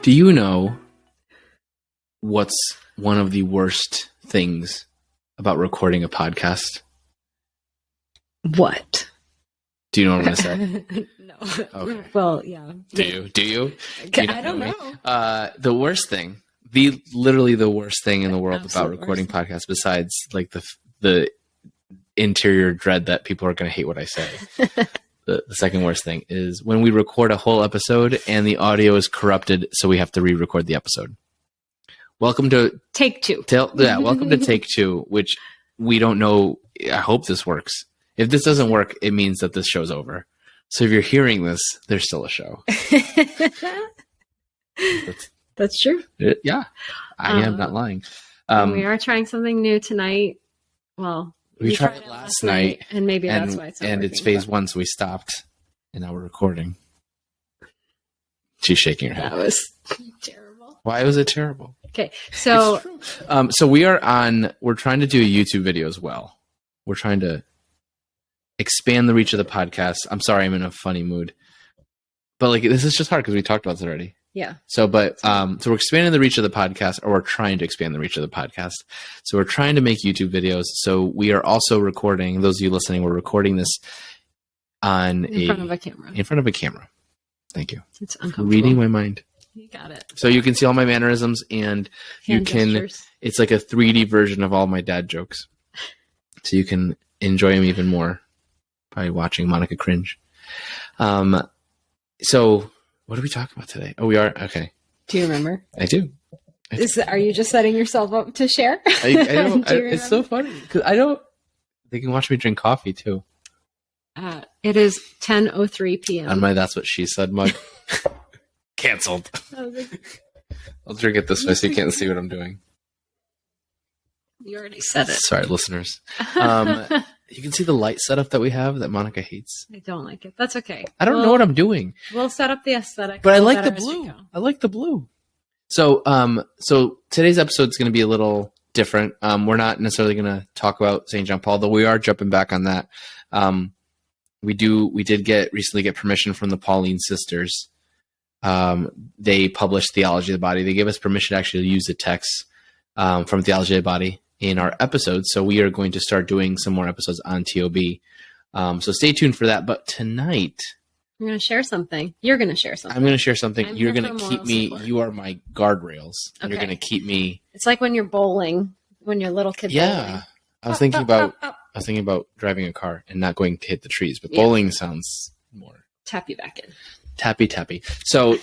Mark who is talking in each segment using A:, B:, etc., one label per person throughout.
A: Do you know what's one of the worst things about recording a podcast?
B: What?
A: Do you know what I'm going to say?
B: No.
A: Okay.
B: Well, yeah.
A: Do you? Do you
B: I don't
A: me?
B: know.
A: The worst thing, literally the worst thing in the world about
B: Absolute
A: recording
B: worst.
A: podcasts, besides like the interior dread that people are going to hate what I say. The second worst thing is when we record a whole episode and the audio is corrupted, so we have to re-record the episode. Welcome to
B: Take two.
A: welcome to take two, which we don't know. I hope this works. If this doesn't work, it means that this show's over. So if you're hearing this, there's still a show.
B: That's true.
A: Yeah, I am not lying.
B: And we are trying something new tonight. Well,
A: we tried it last night,
B: and maybe that's why it's not
A: it's
B: working,
A: phase one, so we stopped, and now we're recording. She's shaking her head.
B: That was terrible.
A: Why was it terrible?
B: Okay, so
A: so we're trying to do a YouTube video as well. We're trying to expand the reach of the podcast. I'm sorry, I'm in a funny mood, but like this is just hard because we talked about this already.
B: yeah.
A: So we're expanding the reach of the podcast, or we're trying to expand the reach of the podcast. So we're trying to make YouTube videos. So we are also recording. Those of you listening, we're recording this in front of a camera. In front of a camera. Thank you.
B: It's uncomfortable.
A: Reading my mind.
B: You got it.
A: So you can see all my mannerisms, and
B: Hand gestures.
A: It's like a 3D version of all my dad jokes. So you can enjoy them even more by watching Monica cringe. So what are we talking about today? Oh, we are? Okay.
B: Do you remember?
A: I do.
B: Are you just setting yourself up to share?
A: I don't.
B: Do you
A: It's so funny because I don't. They can watch me drink coffee too.
B: It is 10:03 p.m.
A: On my That's What She Said mug. Cancelled. I'll drink it this way so you can't see what I'm doing.
B: You already said it.
A: Sorry, listeners. You can see the light setup that we have that Monica hates.
B: I don't like it. That's okay.
A: I don't know what I'm doing.
B: We'll set up the aesthetic.
A: But I like the blue. I like the blue. So today's episode is going to be a little different. We're not necessarily going to talk about St. John Paul, though we are jumping back on that. We did recently get permission from the Pauline sisters. They published Theology of the Body. They gave us permission to actually use the text from Theology of the Body in our episodes. So we are going to start doing some more episodes on TOB. So stay tuned for that. But tonight,
B: I'm going to share something. You're going to share something.
A: I'm going to share something.
B: I'm
A: You're
B: here
A: going to
B: for
A: keep
B: moral
A: me.
B: support.
A: You are my guardrails. And you're
B: Okay.
A: going to keep me.
B: It's like when you're bowling, when you're a little kid
A: Yeah.
B: bowling.
A: I was thinking
B: Up.
A: about driving a car and not going to hit the trees, but
B: Yeah.
A: bowling sounds more
B: Tap you back in.
A: tappy. So,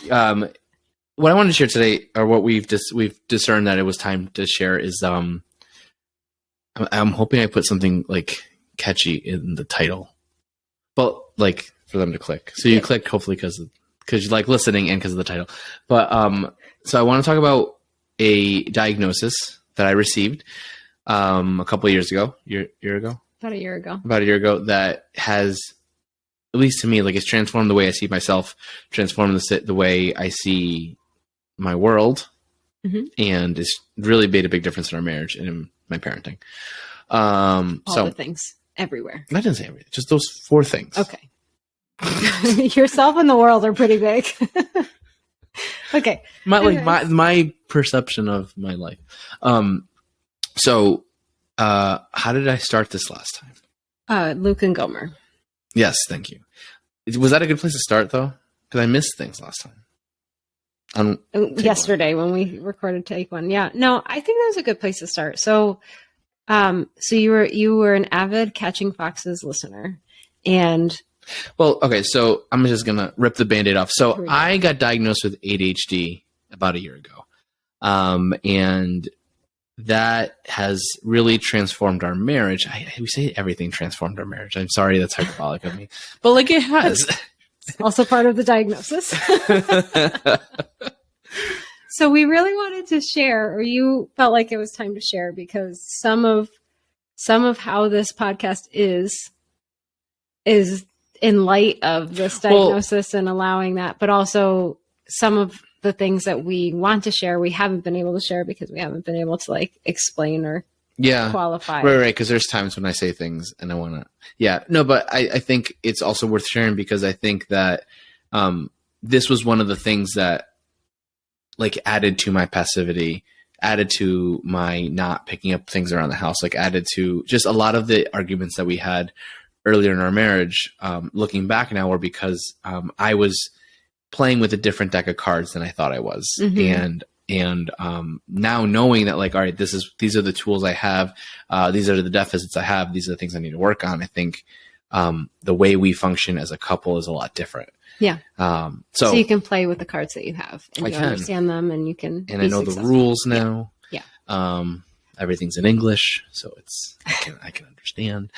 A: what I wanted to share today, or what we've discerned that it was time to share, is I'm hoping I put something like catchy in the title, but like for them to click. So you clicked hopefully because you like listening and because of the title. But so I want to talk about a diagnosis that I received a couple of years ago, year ago.
B: About a year ago.
A: That has, at least to me, like it's transformed the way I see myself, transformed the way I see my world, and it's really made a big difference in our marriage and in my parenting.
B: All the things. Everywhere.
A: I didn't say everything, just those 4 things.
B: Okay. Yourself and the world are pretty big. Okay.
A: My perception of my life. So how did I start this last time?
B: Luke and Gomer.
A: Yes, thank you. Was that a good place to start though? Because I missed things last time.
B: Yesterday when we recorded take 1. Yeah. No, I think that was a good place to start. So you were an avid Catching Foxes listener, and
A: well, okay. So I'm just gonna rip the Band-Aid off. So I got diagnosed with ADHD about a year ago, and that has really transformed our marriage. We say everything transformed our marriage. I'm sorry, that's hyperbolic of me, but like it has.
B: Also part of the diagnosis. So we really wanted to share, or you felt like it was time to share, because some of how this podcast is in light of this diagnosis and allowing that, but also some of the things that we want to share, we haven't been able to share because we haven't been able to like explain or qualify.
A: Right. Because there's times when I say things and I want to, but I think it's also worth sharing because I think that this was one of the things that like added to my passivity, added to my not picking up things around the house, like added to just a lot of the arguments that we had earlier in our marriage. Looking back now, were because I was playing with a different deck of cards than I thought I was. And now knowing that, like, all right, these are the tools I have, these are the deficits I have, these are the things I need to work on. I think the way we function as a couple is a lot different.
B: Yeah.
A: So
B: you can play with the cards that you have, and you understand them, and you can.
A: And I know the rules now.
B: Yeah.
A: Everything's in English, so I can understand.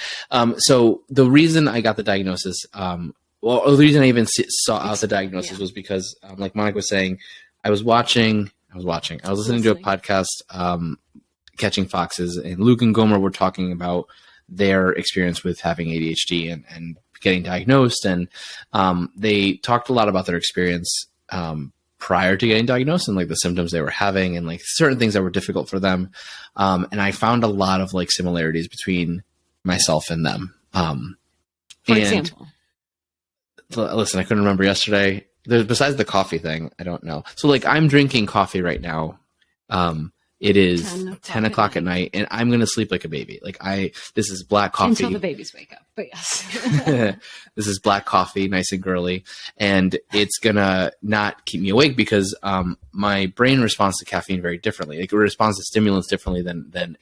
A: So the reason I got the diagnosis, the reason I even saw out the diagnosis was because, like Monica was saying, I was listening to a podcast, Catching Foxes, and Luke and Gomer were talking about their experience with having ADHD and getting diagnosed. And they talked a lot about their experience prior to getting diagnosed, and like the symptoms they were having, and like certain things that were difficult for them. And I found a lot of like similarities between myself and them.
B: For example,
A: listen, I couldn't remember yesterday. Besides the coffee thing, I don't know. So like I'm drinking coffee right now. It is 10 o'clock at night, and I'm going to sleep like a baby. This is black coffee.
B: Until the babies wake up, but yes.
A: This is black coffee, nice and girly, and it's going to not keep me awake because my brain responds to caffeine very differently. Like, it responds to stimulants differently than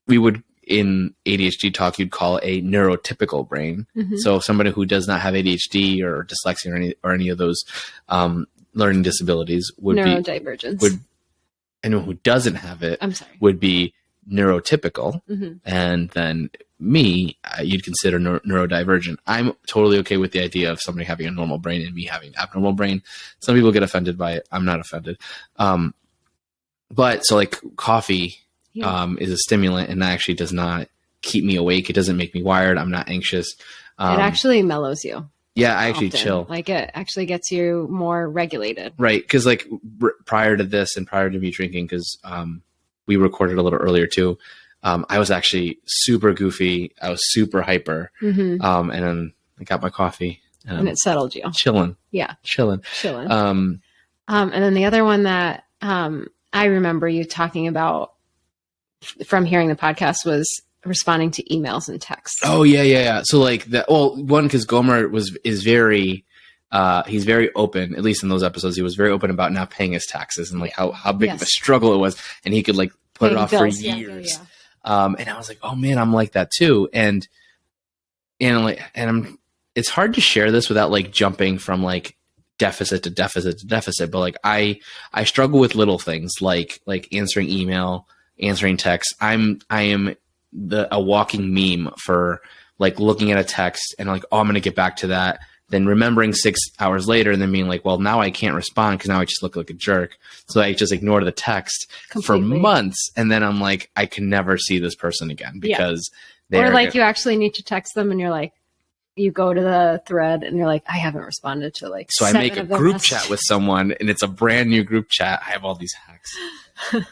A: we would, in ADHD talk, you'd call a neurotypical brain. Mm-hmm. So somebody who does not have ADHD or dyslexia or any of those learning disabilities would
B: neurodivergence.
A: Anyone who doesn't have it would be neurotypical. Mm-hmm. And then me, you'd consider neurodivergent. I'm totally okay with the idea of somebody having a normal brain and me having an abnormal brain. Some people get offended by it. I'm not offended. But so like coffee is a stimulant, and that actually does not keep me awake. It doesn't make me wired. I'm not anxious.
B: It actually mellows you.
A: Yeah, I actually chill.
B: Like, it actually gets you more regulated.
A: Right. Because like prior to this and prior to me drinking, because we recorded a little earlier too, I was actually super goofy. I was super hyper. Mm-hmm. And then I got my coffee.
B: And it settled you.
A: Chilling.
B: Yeah.
A: Chilling.
B: And then the other one that I remember you talking about from hearing the podcast was responding to emails and texts. Oh
A: yeah. So like that. Well, one, because Gomer is very, he's very open. At least in those episodes, he was very open about not paying his taxes and like how big of a struggle it was, and he could like put it off for years. And I was like, oh man, I'm like that too. And it's hard to share this without like jumping from like deficit to deficit to deficit. But like I struggle with little things like answering email, answering text. I am a walking meme for like looking at a text and like, oh, I'm going to get back to that. Then remembering 6 hours later and then being like, well, now I can't respond because now I just look like a jerk. So I just ignored the text completely for months. And then I'm like, I can never see this person again because
B: or like you actually need to text them and you're like, you go to the thread and you're like, I haven't responded to like,
A: so I make a group chat with someone and it's a brand new group chat. I have all these hacks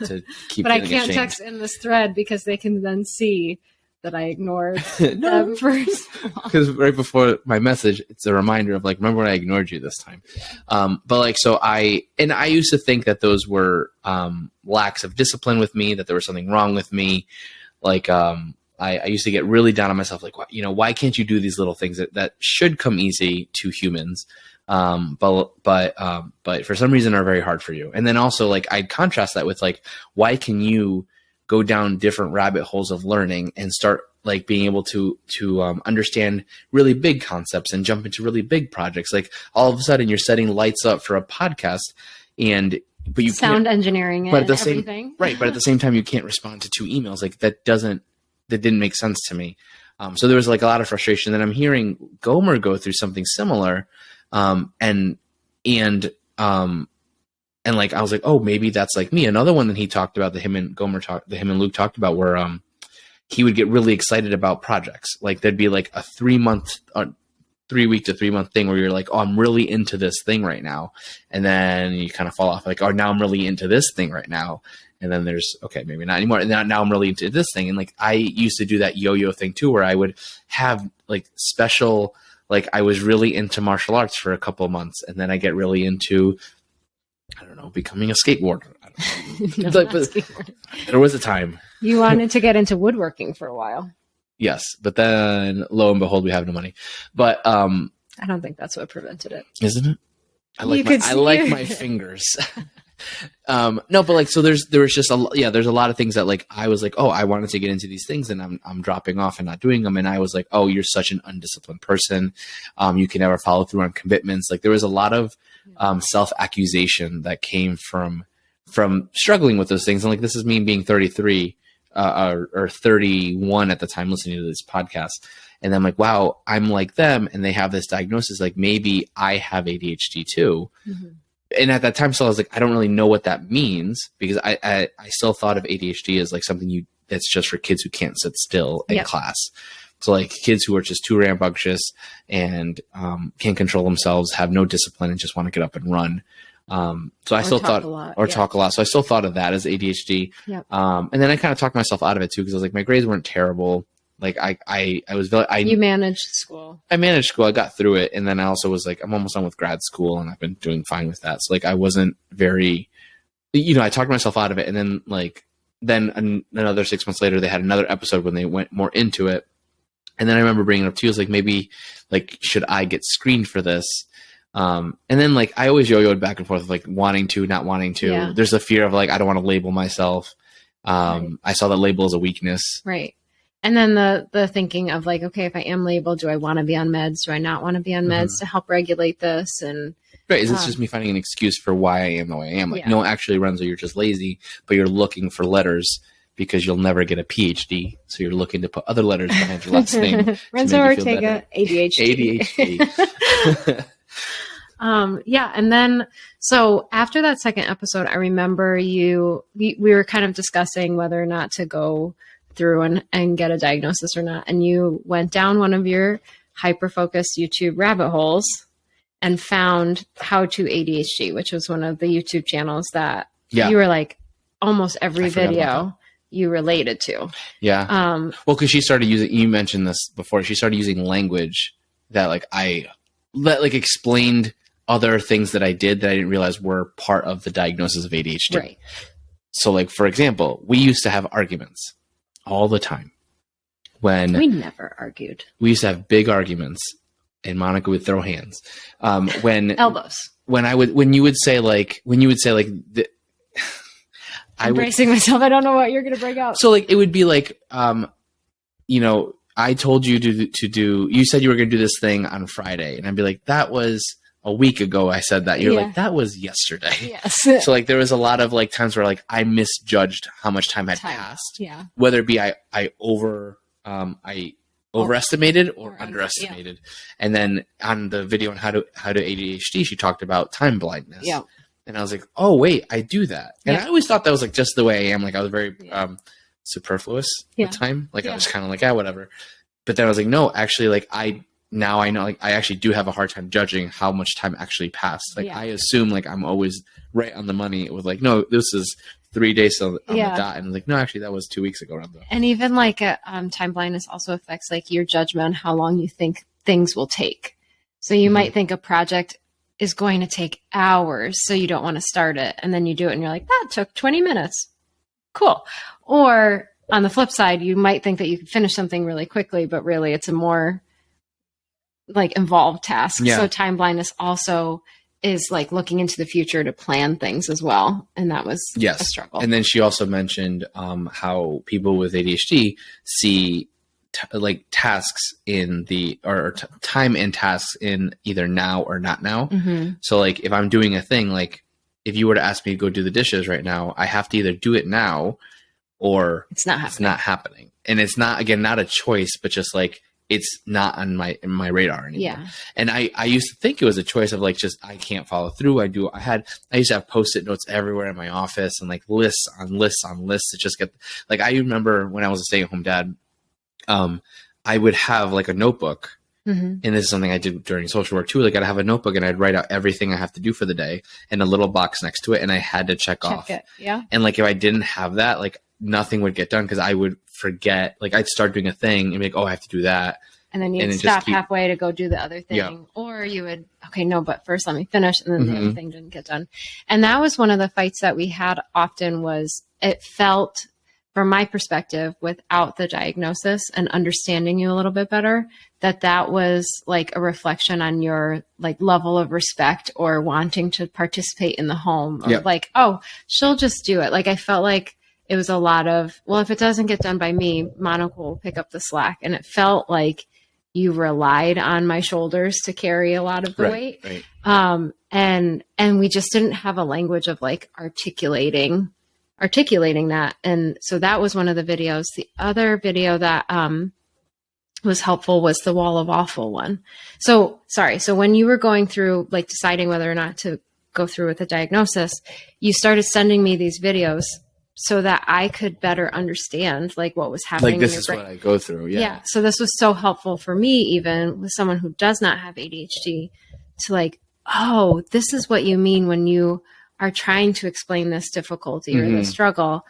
A: to keep
B: but I can't text in this thread because they can then see that I ignored them first.
A: Because right before my message, it's a reminder of like, remember when I ignored you this time? But like, so I used to think that those were lacks of discipline with me, that there was something wrong with me. Like, I used to get really down on myself. Like, why can't you do these little things that should come easy to humans? But for some reason are very hard for you. And then also like, I'd contrast that with like, why can you go down different rabbit holes of learning and start like being able to understand really big concepts and jump into really big projects? Like all of a sudden you're setting lights up for a podcast but you
B: sound engineering it, but at the everything.
A: But at the same time, you can't respond to 2 emails. Like that didn't make sense to me. So there was like a lot of frustration. Then I'm hearing Gomer go through something similar. And like, I was like, oh, maybe that's like me. Another one that he talked about that him and Luke talked about were, he would get really excited about projects. Like there'd be like a 3 week to 3 month thing where you're like, oh, I'm really into this thing right now. And then you kind of fall off like, oh, now I'm really into this thing right now. And then there's, okay, maybe not anymore. And now I'm really into this thing. And like, I used to do that yo-yo thing too, where I would have like special, like I was really into martial arts for a couple of months. And then I get really into I don't know, becoming a skateboarder. I don't know.
B: No,
A: Like, but there was a time.
B: You wanted to get into woodworking for a while.
A: Yes, but then lo and behold, we have no money. But
B: I don't think that's what prevented it.
A: Isn't it? I like my fingers. No, but like, so there was just there's a lot of things that like I was like, oh, I wanted to get into these things and I'm dropping off and not doing them. And I was like, oh, you're such an undisciplined person. You can never follow through on commitments. Like there was a lot of self-accusation that came from struggling with those things. And like, this is me being 33 or 31 at the time listening to this podcast. And then I'm like, wow, I'm like them and they have this diagnosis. Like maybe I have ADHD too. Mm-hmm. And at that time, so I was like, I don't really know what that means because I still thought of ADHD as like something that's just for kids who can't sit still in class. So like kids who are just too rambunctious and can't control themselves, have no discipline and just want to get up and run. So I still thought, talk a lot. So I still thought of that as ADHD. Yep. And then I kind of talked myself out of it too, because I was like, my grades weren't terrible. Like you
B: managed school.
A: I managed school. I got through it. And then I also was like, I'm almost done with grad school and I've been doing fine with that. So like, I wasn't very, I talked myself out of it. And then like, another 6 months later, they had another episode when they went more into it. And then I remember bringing it up to you. I was like, maybe like, should I get screened for this? And then like, I always yo-yoed back and forth of like wanting to, not wanting to. Yeah. There's a fear of like, I don't want to label myself. Right. I saw that label as a weakness.
B: Right. And then the thinking of like, okay, if I am labeled, do I want to be on meds? Do I not want to be on meds to help regulate this? And
A: right. Is this just me finding an excuse for why I am the way I am? Like, no, actually, Renzo, you're just lazy, but you're looking for letters because you'll never get a PhD. So you're looking to put other letters behind your last name.
B: Renzo Ortega, ADHD.
A: ADHD.
B: Yeah. And then, so after that second episode, I remember we were kind of discussing whether or not to go through and get a diagnosis or not. And you went down one of your hyper-focused YouTube rabbit holes and found How to ADHD, which was one of the YouTube channels that you were like, almost every video you related to.
A: Yeah. Well, because she started using, you mentioned this before, she started using language that like explained other things that I did that I didn't realize were part of the diagnosis of ADHD.
B: Right.
A: So like, for example, we used to have arguments all the time. When
B: we never argued.
A: We used to have big arguments and Monica would throw hands. When
B: elbows.
A: When you would say
B: I'm bracing myself. I don't know what you're going to bring up.
A: So like, it would be like, I told you to do, you said you were going to do this thing on Friday. And I'd be like, that was a week ago. I said that. You're like, that was yesterday.
B: Yes.
A: So like, there was a lot of like times where like I misjudged how much time had passed.
B: Yeah.
A: Whether it be I overestimated or underestimated. Yeah. And then on the video on how to ADHD, she talked about time blindness.
B: Yeah.
A: And I was like, oh wait, I do that. And I always thought that was like just the way I am. Like I was very superfluous with time. Like I was kind of like, whatever. But then I was like, no, actually, like now I know, like I actually do have a hard time judging how much time actually passed. Like I assume like I'm always right on the money with like, no, this is 3 days on the dot. And like, no, actually that was 2 weeks ago.
B: And even like time blindness also affects like your judgment on how long you think things will take. So you might think a project is going to take hours, so you don't want to start it. And then you do it and you're like, that took 20 minutes. Cool. Or on the flip side, you might think that you can finish something really quickly, but really it's a more like involved task. Yeah. So time blindness also is like looking into the future to plan things as well. And that was a struggle.
A: And then she also mentioned how people with ADHD see tasks in time and tasks in either now or not now. Mm-hmm. So like if I'm doing a thing, like if you were to ask me to go do the dishes right now, I have to either do it now or it's not happening. And it's not, again, not a choice, but just like, it's not on my radar anymore. Yeah. And I used to think it was a choice of like, just, I can't follow through. I used to have Post-it notes everywhere in my office and like lists on lists on lists to just get, like, I remember when I was a stay-at-home dad, I would have like a notebook. Mm-hmm. And this is something I did during social work too. Like I'd have a notebook and I'd write out everything I have to do for the day and a little box next to it. And I had to check off
B: it. Yeah.
A: And like, if I didn't have that, like nothing would get done because I would forget, like I'd start doing a thing and be like, oh, I have to do that.
B: and then you'd
A: And it just
B: stop
A: keep-
B: halfway to go do the other thing.
A: Yeah.
B: Or you would, okay, no, but first let me finish, and then the other
A: Mhm.
B: thing didn't get done. And that was one of the fights that we had often. Was it felt, from my perspective, without the diagnosis and understanding you a little bit better, that was like a reflection on your like level of respect or wanting to participate in the home, or
A: Yeah.
B: like, oh, she'll just do it. Like I felt like it was a lot of, well, if it doesn't get done by me, Monica will pick up the slack. And it felt like you relied on my shoulders to carry a lot of the weight.
A: Right.
B: And we just didn't have a language of like articulating that. And so that was one of the videos. The other video that was helpful was the wall of awful one. So when you were going through like deciding whether or not to go through with the diagnosis, you started sending me these videos so that I could better understand like what was happening.
A: Like this is what I go through. Yeah.
B: So this was so helpful for me, even with someone who does not have ADHD, to like, oh, this is what you mean when you are trying to explain this difficulty or the struggle.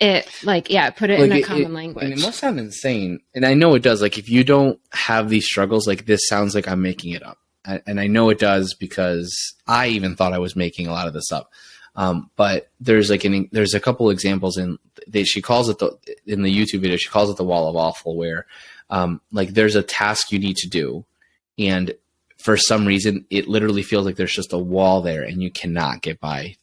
B: It like, yeah, put it
A: Like
B: in a common language.
A: And it must sound insane. And I know it does. Like if you don't have these struggles, like this sounds like I'm making it up. And I know it does because I even thought I was making a lot of this up. But there's like there's a couple examples she calls it in the YouTube video, she calls it the wall of awful, where like there's a task you need to do, and for some reason it literally feels like there's just a wall there and you cannot get by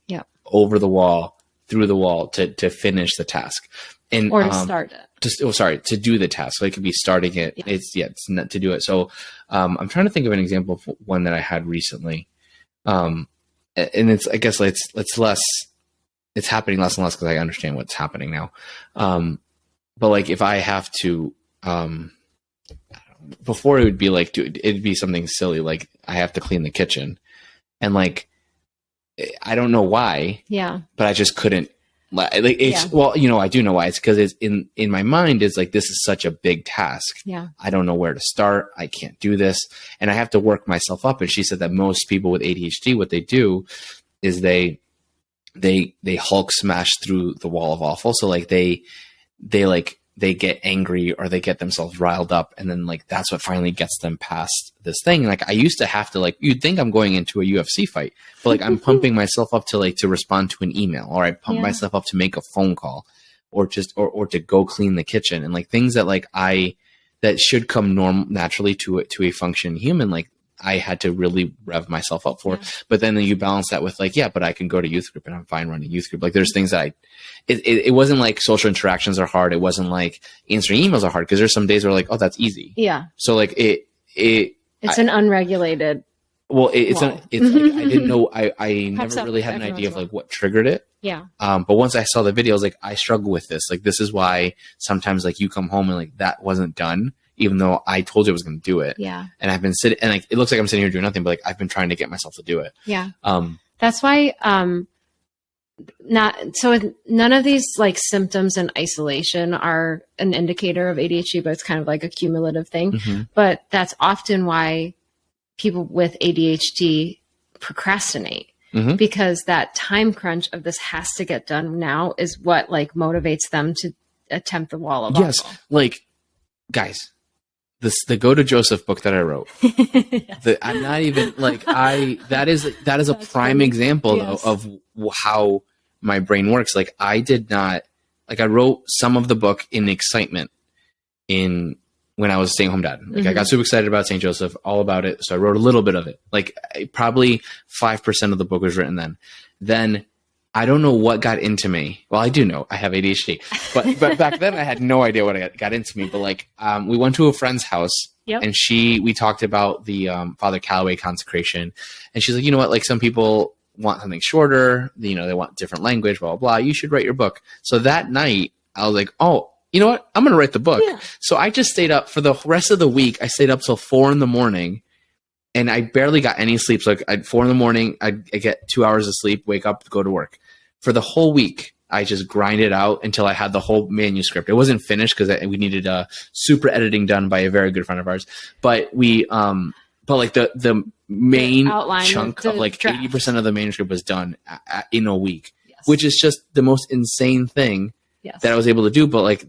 A: over the wall, through the wall to finish the task. And
B: or to start it.
A: To do the task. So it could be starting it. Yeah. It's not to do it. So I'm trying to think of an example of one that I had recently. And it's, I guess it's less, it's happening less and less because I understand what's happening now. But like if I have to, before it would be like, it'd be something silly. Like I have to clean the kitchen, and like, I don't know why, but I just couldn't. Like it's well, I do know why. It's because it's in my mind. It's like this is such a big task. I don't know where to start. I can't do this, and I have to work myself up. And she said that most people with ADHD, what they do is they Hulk smash through the wall of awful. So like they get angry or they get themselves riled up, and then like that's what finally gets them past this thing. Like I used to have to, like, you'd think I'm going into a UFC fight, but like I'm pumping myself up to respond to an email, or I pump myself up to make a phone call, or just or to go clean the kitchen, and like things that like that should come naturally to a functioning human. Like I had to really rev myself up for. But then you balance that with like, but I can go to youth group and I'm fine running youth group. Like there's things that it wasn't like social interactions are hard. It wasn't like answering emails are hard, because there's some days where like, oh, that's easy. So like it's
B: an unregulated.
A: Well, it's like, I didn't know. I never really had an idea of like what triggered it. But once I saw the video, I was like, I struggle with this. Like, this is why sometimes like you come home and like that wasn't done, even though I told you I was going to do it. And I've been sitting, and like, it looks like I'm sitting here doing nothing, but like, I've been trying to get myself to do it.
B: That's why, none of these like symptoms in isolation are an indicator of ADHD, but it's kind of like a cumulative thing. But that's often why people with ADHD procrastinate, because that time crunch of this has to get done now is what like motivates them to attempt the wall of awful.
A: Like, guys, the Go to Joseph book that I wrote, I'm not even like that is a prime example though, of how my brain works. Like I wrote some of the book in excitement when I was a stay-at-home dad. Like I got super excited about St. Joseph, all about it. So I wrote a little bit of it. Like probably 5% of the book was written then. Then I don't know what got into me. Well, I do know I have ADHD, but back then I had no idea what got into me. But like, we went to a friend's house and we talked about the Father Calloway consecration, and she's like, you know what? Like some people want something shorter, they want different language, blah, blah, blah. You should write your book. So that night I was like, oh, you know what? I'm going to write the book. So I just stayed up for the rest of the week. I stayed up till 4 a.m. and I barely got any sleep. So like at 4 a.m, I get 2 hours of sleep, wake up, go to work. For the whole week, I just grinded out until I had the whole manuscript. It wasn't finished because we needed a super editing done by a very good friend of ours. But but like the main chunk of like draft. 80% of the manuscript was done in a week, which is just the most insane thing that I was able to do. But like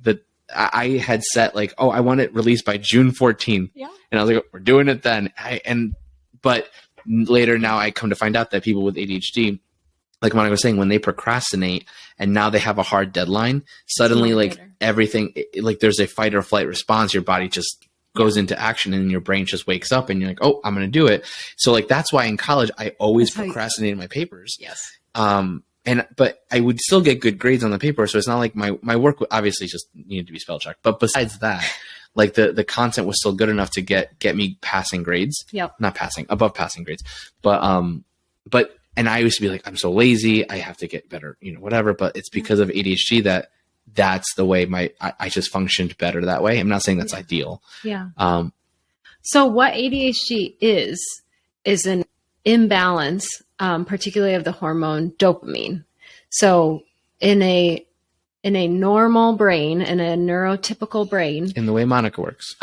A: I had set like, oh, I want it released by June 14th.
B: Yeah.
A: And I was like, we're doing it then. But later now I come to find out that people with ADHD, like Monica was saying, when they procrastinate and now they have a hard deadline, suddenly like everything, like there's a fight or flight response. Your body just goes into action and your brain just wakes up and you're like, oh, I'm going to do it. So like, that's why in college, I always procrastinated my papers.
B: Yes.
A: But I would still get good grades on the paper. So it's not like my work obviously just needed to be spell checked. But besides that, like the content was still good enough to get me passing grades.
B: Yep.
A: Not passing, above passing grades. And I used to be like, I'm so lazy. I have to get better, whatever. But it's because of ADHD that's the way I just functioned better that way. I'm not saying that's ideal.
B: Yeah. So what ADHD is an imbalance, particularly of the hormone dopamine. So in a normal brain, in a neurotypical brain,
A: in the way Monica works,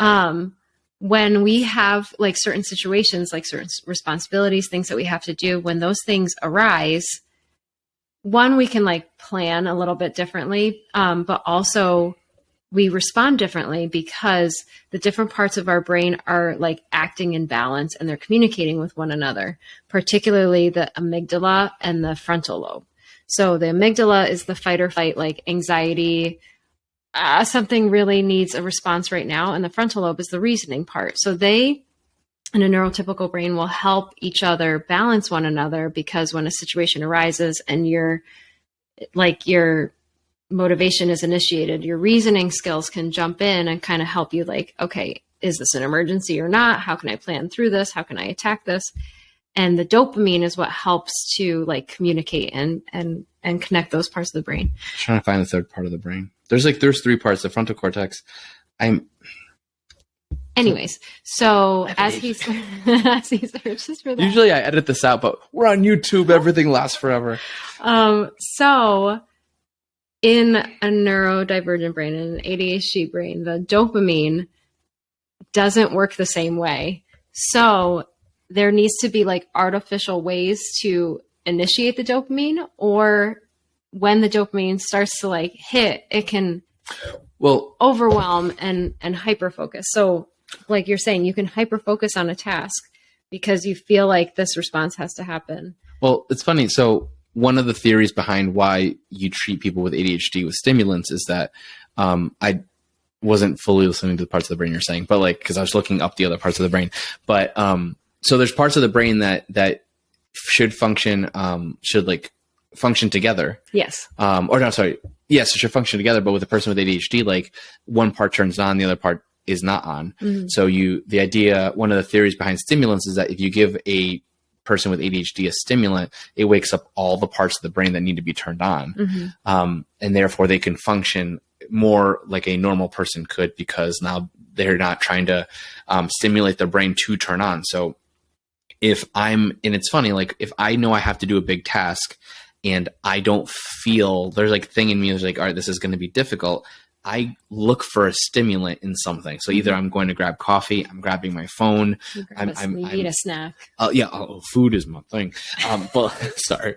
B: when we have like certain situations, like certain responsibilities, things that we have to do, when those things arise, one, we can like plan a little bit differently, but also we respond differently because the different parts of our brain are like acting in balance and they're communicating with one another, particularly the amygdala and the frontal lobe. So the amygdala is the fight or flight, like anxiety, something really needs a response right now. And the frontal lobe is the reasoning part. So they, in a neurotypical brain, will help each other balance one another, because when a situation arises and your motivation is initiated, your reasoning skills can jump in and kind of help you like, okay, is this an emergency or not? How can I plan through this? How can I attack this? And the dopamine is what helps to like communicate and connect those parts of the brain.
A: I'm trying to find the third part of the brain. There's three parts, the frontal cortex.
B: Anyways, so as he searches for that.
A: Usually I edit this out, but we're on YouTube. Everything lasts forever.
B: So in a neurodivergent brain, in an ADHD brain, the dopamine doesn't work the same way. So there needs to be like artificial ways to initiate the dopamine, or when the dopamine starts to like hit, it can overwhelm and hyper focus. So like you're saying, you can hyper focus on a task because you feel like this response has to happen.
A: Well, it's funny. So one of the theories behind why you treat people with ADHD with stimulants is that I wasn't fully listening to the parts of the brain you're saying, but like, because I was looking up the other parts of the brain. But so there's parts of the brain that should function, function together.
B: Yes.
A: Yes, it should function together. But with a person with ADHD, like one part turns on, the other part is not on. Mm-hmm. So one of the theories behind stimulants is that if you give a person with ADHD a stimulant, it wakes up all the parts of the brain that need to be turned on. Mm-hmm. And therefore they can function more like a normal person could, because now they're not trying to stimulate their brain to turn on. So and it's funny, like if I know I have to do a big task and I don't feel, there's like a thing in me that's like, all right, this is going to be difficult, I look for a stimulant in something. So either I'm going to grab coffee, I'm grabbing my phone,
B: you need a snack.
A: Food is my thing. But sorry.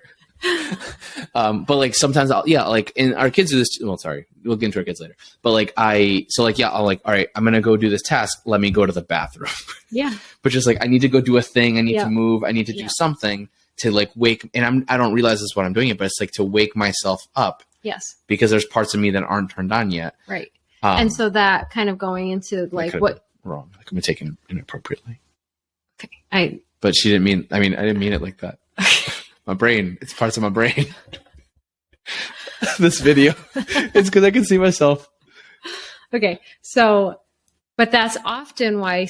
A: But like sometimes and our kids do this. Well, sorry, we'll get into our kids later. But like I'll like, all right, I'm going to go do this task. Let me go to the bathroom.
B: Yeah.
A: But just like, I need to go do a thing. I need to move. I need to do something to like wake, and I don't realize this is what I'm doing it, but it's like to wake myself up.
B: Yes. Because
A: there's parts of me that aren't turned on yet.
B: Right. And so that kind of going into like what
A: wrong, like I'm taken inappropriately.
B: Okay.
A: But she didn't mean, I didn't mean it like that. My brain, it's parts of my brain. This video, it's because I can see myself.
B: Okay. So, but that's often why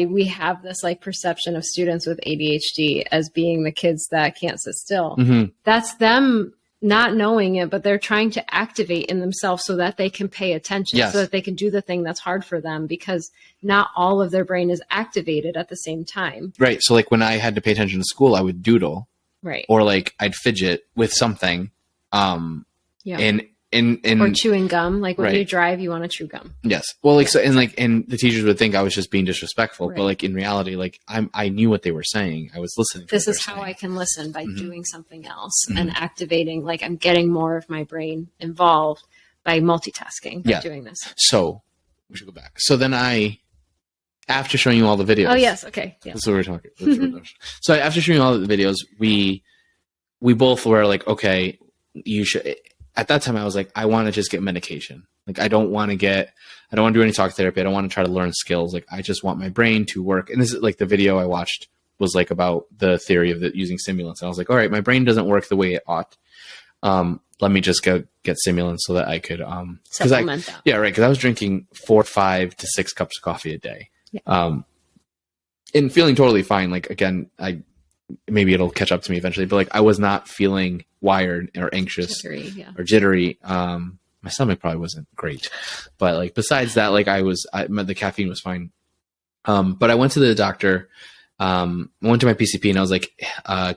B: we have this like perception of students with ADHD as being the kids that can't sit still. Mm-hmm. That's them not knowing it, but they're trying to activate in themselves so that they can pay attention, so that they can do the thing that's hard for them, because not all of their brain is activated at the same time.
A: Right. So like when I had to pay attention to school, I would doodle.
B: Right.
A: Or like I'd fidget with something.
B: Or chewing gum. Like when you drive, you want to chew gum.
A: Yes. Well, like, and the teachers would think I was just being disrespectful, but like in reality, like I knew what they were saying. I was listening.
B: This is how I can listen, by doing something else and activating, like I'm getting more of my brain involved by multitasking by
A: Yeah.
B: doing this.
A: So we should go back. So then after showing you all the videos.
B: Oh yes, okay. Yeah.
A: That's what we're talking. So after showing you all the videos, we both were like, okay, you should. At that time, I was like, I want to just get medication. Like, I don't want to do any talk therapy. I don't want to try to learn skills. Like, I just want my brain to work. And this is like the video I watched was like about the theory of using stimulants. And I was like, all right, my brain doesn't work the way it ought. Let me just get stimulants so that I could,
B: Supplement that.
A: Yeah, right. Cause I was drinking 4, 5 to 6 cups of coffee a day. Yeah. And feeling totally fine. Like, again, maybe it'll catch up to me eventually, but like, I was not feeling wired or anxious or jittery. My stomach probably wasn't great, but like, besides that, like the caffeine was fine. But I went to the doctor, I went to my PCP and I was like,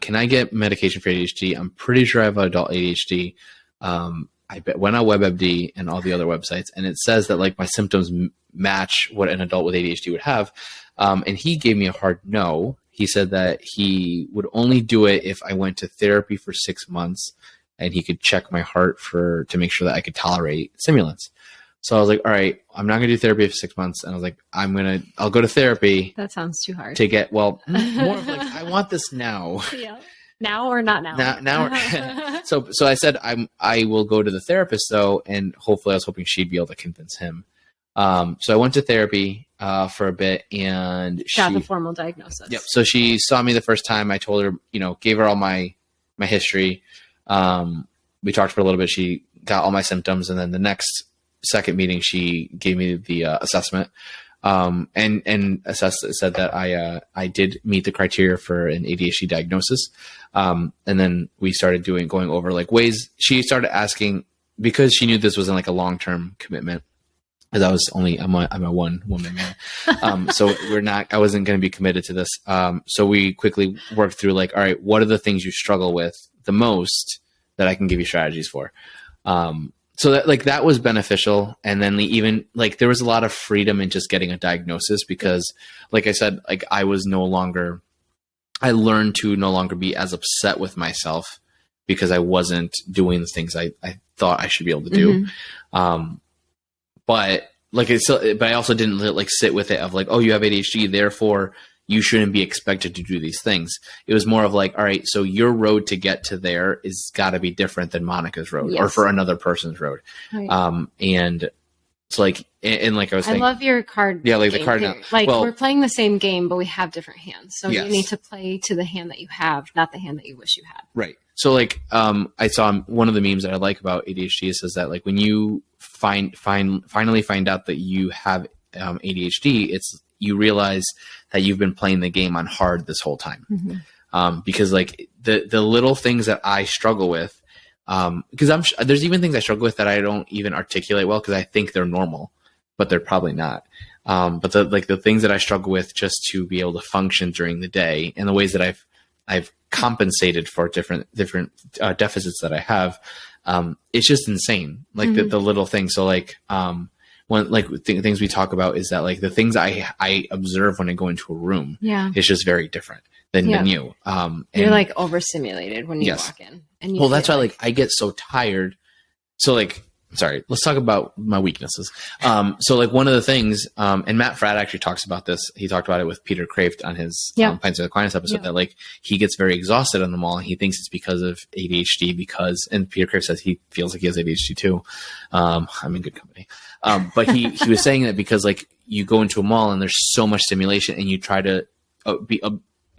A: can I get medication for ADHD? I'm pretty sure I have adult ADHD. I went on WebMD and all the other websites, and it says that like my symptoms match what an adult with ADHD would have. And he gave me a hard no. He said that he would only do it if I went to therapy for 6 months and he could check my heart to make sure that I could tolerate stimulants. So I was like, all right, I'm not going to do therapy for 6 months. And I was like, I'll go to therapy.
B: That sounds too hard.
A: To get, well, more of like, I want this now.
B: Yeah. Now or not now?
A: Now. So I said, I will go to the therapist though. And hopefully I was hoping she'd be able to convince him. So I went to therapy for a bit and
B: got the formal diagnosis.
A: Yep. So she saw me the first time. I told her, gave her all my history. We talked for a little bit. She got all my symptoms. And then the next second meeting, she gave me the assessment and said that I did meet the criteria for an ADHD diagnosis. And then we started going over like ways. She started asking, because she knew this wasn't like a long-term commitment, because I'm a one woman man. So I wasn't going to be committed to this. So we quickly worked through like, all right, what are the things you struggle with the most that I can give you strategies for? So that was beneficial. And then even like, there was a lot of freedom in just getting a diagnosis because like I said, like I learned to no longer be as upset with myself because I wasn't doing the things I thought I should be able to do. Mm-hmm. But I also didn't like sit with it of like, oh, you have ADHD, therefore you shouldn't be expected to do these things. It was more of like, all right, so your road to get to there is got to be different than Monica's road or for another person's road. Right. And it's like, and like I was saying,
B: I love your card.
A: Yeah, like the card now.
B: Like we're playing the same game, but we have different hands. So you need to play to the hand that you have, not the hand that you wish you had. Right.
A: So like, I saw one of the memes that I like about ADHD says that like when you finally find out that you have ADHD, you realize that you've been playing the game on hard this whole time. Mm-hmm. Because like the little things that I struggle with, because there's even things I struggle with that I don't even articulate well because I think they're normal, but they're probably not. But the things that I struggle with just to be able to function during the day and the ways that I've compensated for different deficits that I have, it's just insane. Like mm-hmm. the little things. So like, things we talk about is that like the things I observe when I go into a room, it's just very different than you.
B: You're like overstimulated when you walk in. And
A: that's why like I get so tired. So like, sorry, let's talk about my weaknesses. So like one of the things, and Matt Fradd actually talks about this. He talked about it with Peter Kraft on his Pints of Aquinas episode that like he gets very exhausted on the mall and he thinks it's because of ADHD and Peter Kraft says he feels like he has ADHD too. I'm in good company. But he was saying that because like you go into a mall and there's so much stimulation and you try to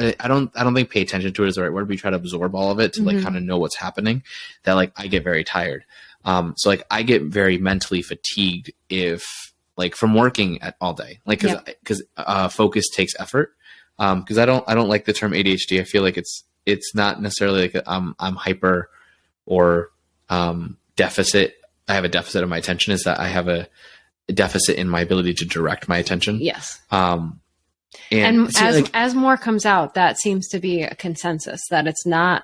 A: I don't think pay attention to it is the right word, but you try to absorb all of it to like kind of know what's happening, that like I get very tired. So like I get very mentally fatigued if like from working all day, like cause focus takes effort. Cause I don't like the term ADHD. I feel like it's not necessarily like I'm hyper or, deficit. I have a deficit of my attention is that I have a deficit in my ability to direct my attention.
B: Yes.
A: And
B: as more comes out, that seems to be a consensus that it's not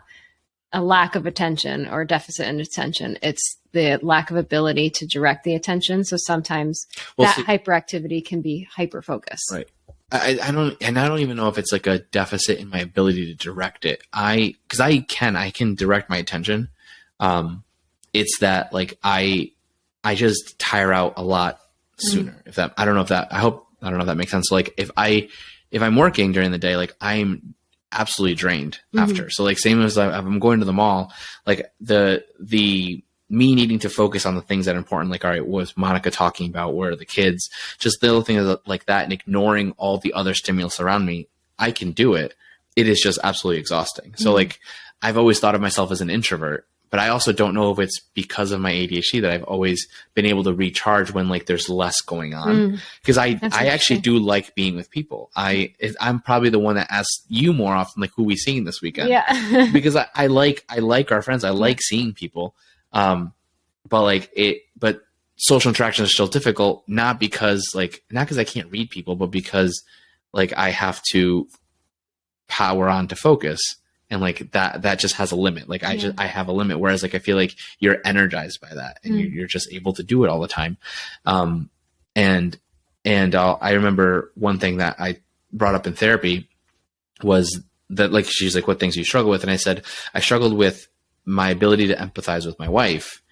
B: a lack of attention or deficit in attention. It's the lack of ability to direct the attention. So sometimes hyperactivity can be hyper focused.
A: Right. I don't even know if it's like a deficit in my ability to direct it. Cause I can direct my attention. It's that like I I just tire out a lot sooner. I don't know if that makes sense. So like if I'm working during the day, like I'm absolutely drained after. So like same as if I'm going to the mall, like the me needing to focus on the things that are important, like, all right, what was Monica talking about? Where are the kids? Just the little things like that, and ignoring all the other stimulus around me. I can do it. It is just absolutely exhausting. So like I've always thought of myself as an introvert, but I also don't know if it's because of my ADHD that I've always been able to recharge when like there's less going on. Because I actually do like being with people. I'm probably the one that asks you more often, like, who we seeing this weekend?
B: Yeah.
A: Because I like our friends. I like seeing people. But social interactions are still difficult, not because I can't read people, but because like I have to power on to focus. And like that just has a limit. Like I have a limit. Whereas like, I feel like you're energized by that and you're just able to do it all the time. I remember one thing that I brought up in therapy was that, like, she's like, what things do you struggle with? And I said, I struggled with my ability to empathize with my wife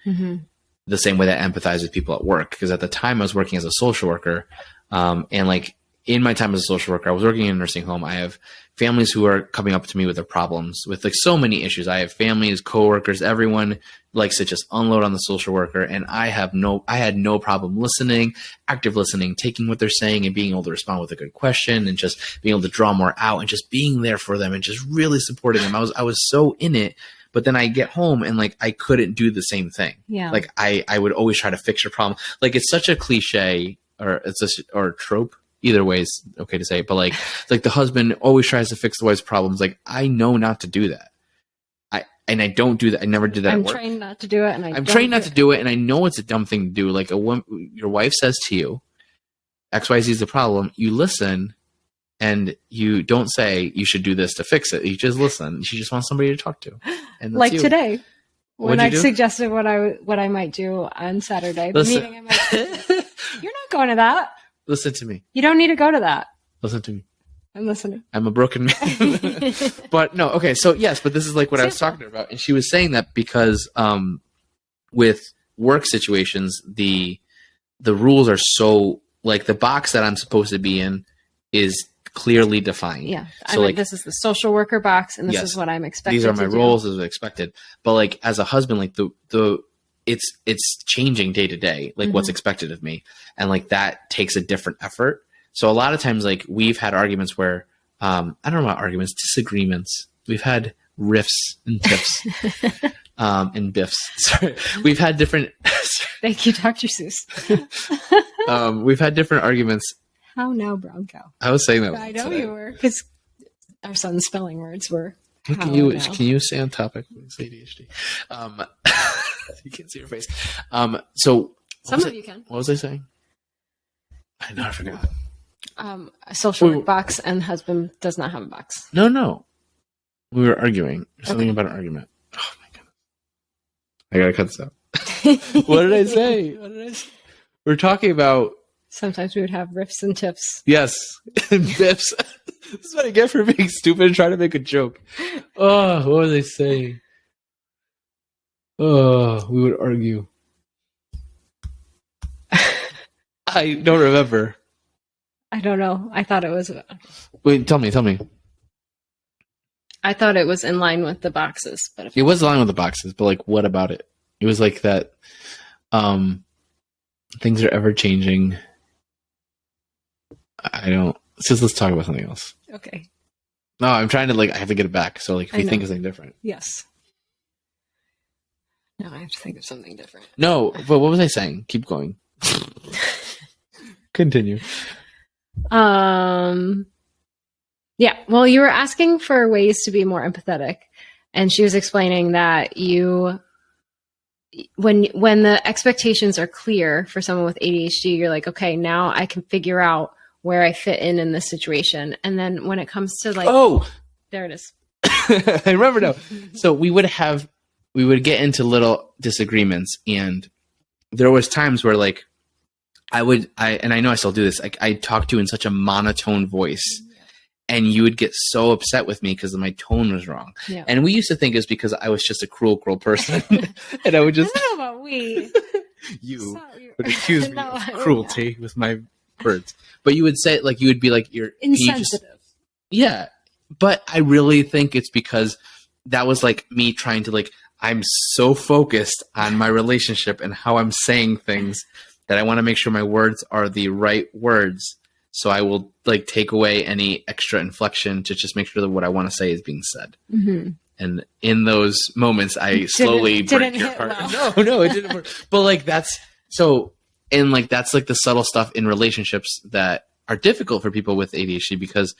A: the same way that I empathize with people at work. Because at the time I was working as a social worker. And like in my time as a social worker, I was working in a nursing home. I have families who are coming up to me with their problems, with like so many issues. I have families, coworkers, everyone likes to just unload on the social worker. And I had no problem listening, active listening, taking what they're saying and being able to respond with a good question and just being able to draw more out and just being there for them and just really supporting them. I was so in it. But then I get home and like I couldn't do the same thing.
B: Yeah.
A: Like I would always try to fix your problem. Like it's such a cliche or a trope. Either way is okay to say, but like the husband always tries to fix the wife's problems. Like I know not to do that. I don't do that. I never did that.
B: I'm trained not to do it, and
A: I'm trained not to do it, and I know it's a dumb thing to do. Like your wife says to you, XYZ is the problem. You listen, and you don't say you should do this to fix it. You just listen. She just wants somebody to talk to. And that's
B: like
A: you.
B: Today, when I
A: do?
B: suggested what I might do on Saturday, the
A: Listen.
B: meeting I might do. You're not going to that.
A: Listen to me.
B: You don't need to go to that.
A: Listen to me.
B: I'm listening.
A: I'm a broken man. But no, okay. So yes, but this is like what I was talking to her about. And she was saying that because with work situations, the rules are so, like, the box that I'm supposed to be in is clearly defined.
B: Yeah.
A: So like,
B: this is the social worker box, and this is what I'm expected to do.
A: These are my roles as expected. But like as a husband, like it's changing day to day, like what's expected of me. And like that takes a different effort. So a lot of times, like we've had arguments where, I don't know about arguments, disagreements. We've had riffs and tiffs, and biffs. Sorry. We've had different.
B: Thank you, Dr. Seuss.
A: We've had different arguments.
B: How now, brown cow?
A: I was saying that.
B: I know today. You were, because our son's spelling words were.
A: Look at you. Now. Can you stay on topic with ADHD? You can't see your face. So
B: some of you can.
A: What was I saying? I know, I forgot.
B: A social work box, and husband does not have a box.
A: No. We were arguing. Something about an argument. Oh my goodness. I gotta cut this out. What did I say? We're talking about.
B: Sometimes we would have riffs and tiffs.
A: Yes, and biffs. This is what I get for being stupid and trying to make a joke. Oh, what was I saying? Oh, we would argue. I don't remember.
B: I don't know. I thought it was.
A: Wait, tell me.
B: I thought it was in line with the boxes, but
A: it was in line with the boxes. But like, what about it? It was like that. Things are ever changing. I don't. Let's talk about something else.
B: Okay.
A: No, I'm trying to I have to get it back. So like, if you think of something different.
B: Yes. No, I have to think of something different.
A: No, but what was I saying? Keep going. Continue.
B: Yeah. Well, you were asking for ways to be more empathetic, and she was explaining that when the expectations are clear for someone with ADHD, you're like, okay, now I can figure out where I fit in this situation. And then when it comes to there it is.
A: I remember now. So we would get into little disagreements, and there was times where like and I know I still do this. I talk to you in such a monotone voice, and you would get so upset with me because my tone was wrong. Yeah. And we used to think it was because I was just a cruel person, and I would just.
B: I don't know about we.
A: You
B: Sorry.
A: would accuse me
B: No,
A: of
B: I would
A: cruelty with my words. But you would say, like, you would be like, you're
B: Insensitive.
A: yeah. But I really think it's because that was like me trying to, like, I'm so focused on my relationship and how I'm saying things that I want to make sure my words are the right words. So I will, like, take away any extra inflection to just make sure that what I want to say is being said.
B: Mm-hmm.
A: And in those moments, I slowly break your heart.
B: Well.
A: No, it didn't work. But, like, that's so, and, like, that's, like, the subtle stuff in relationships that are difficult for people with ADHD because,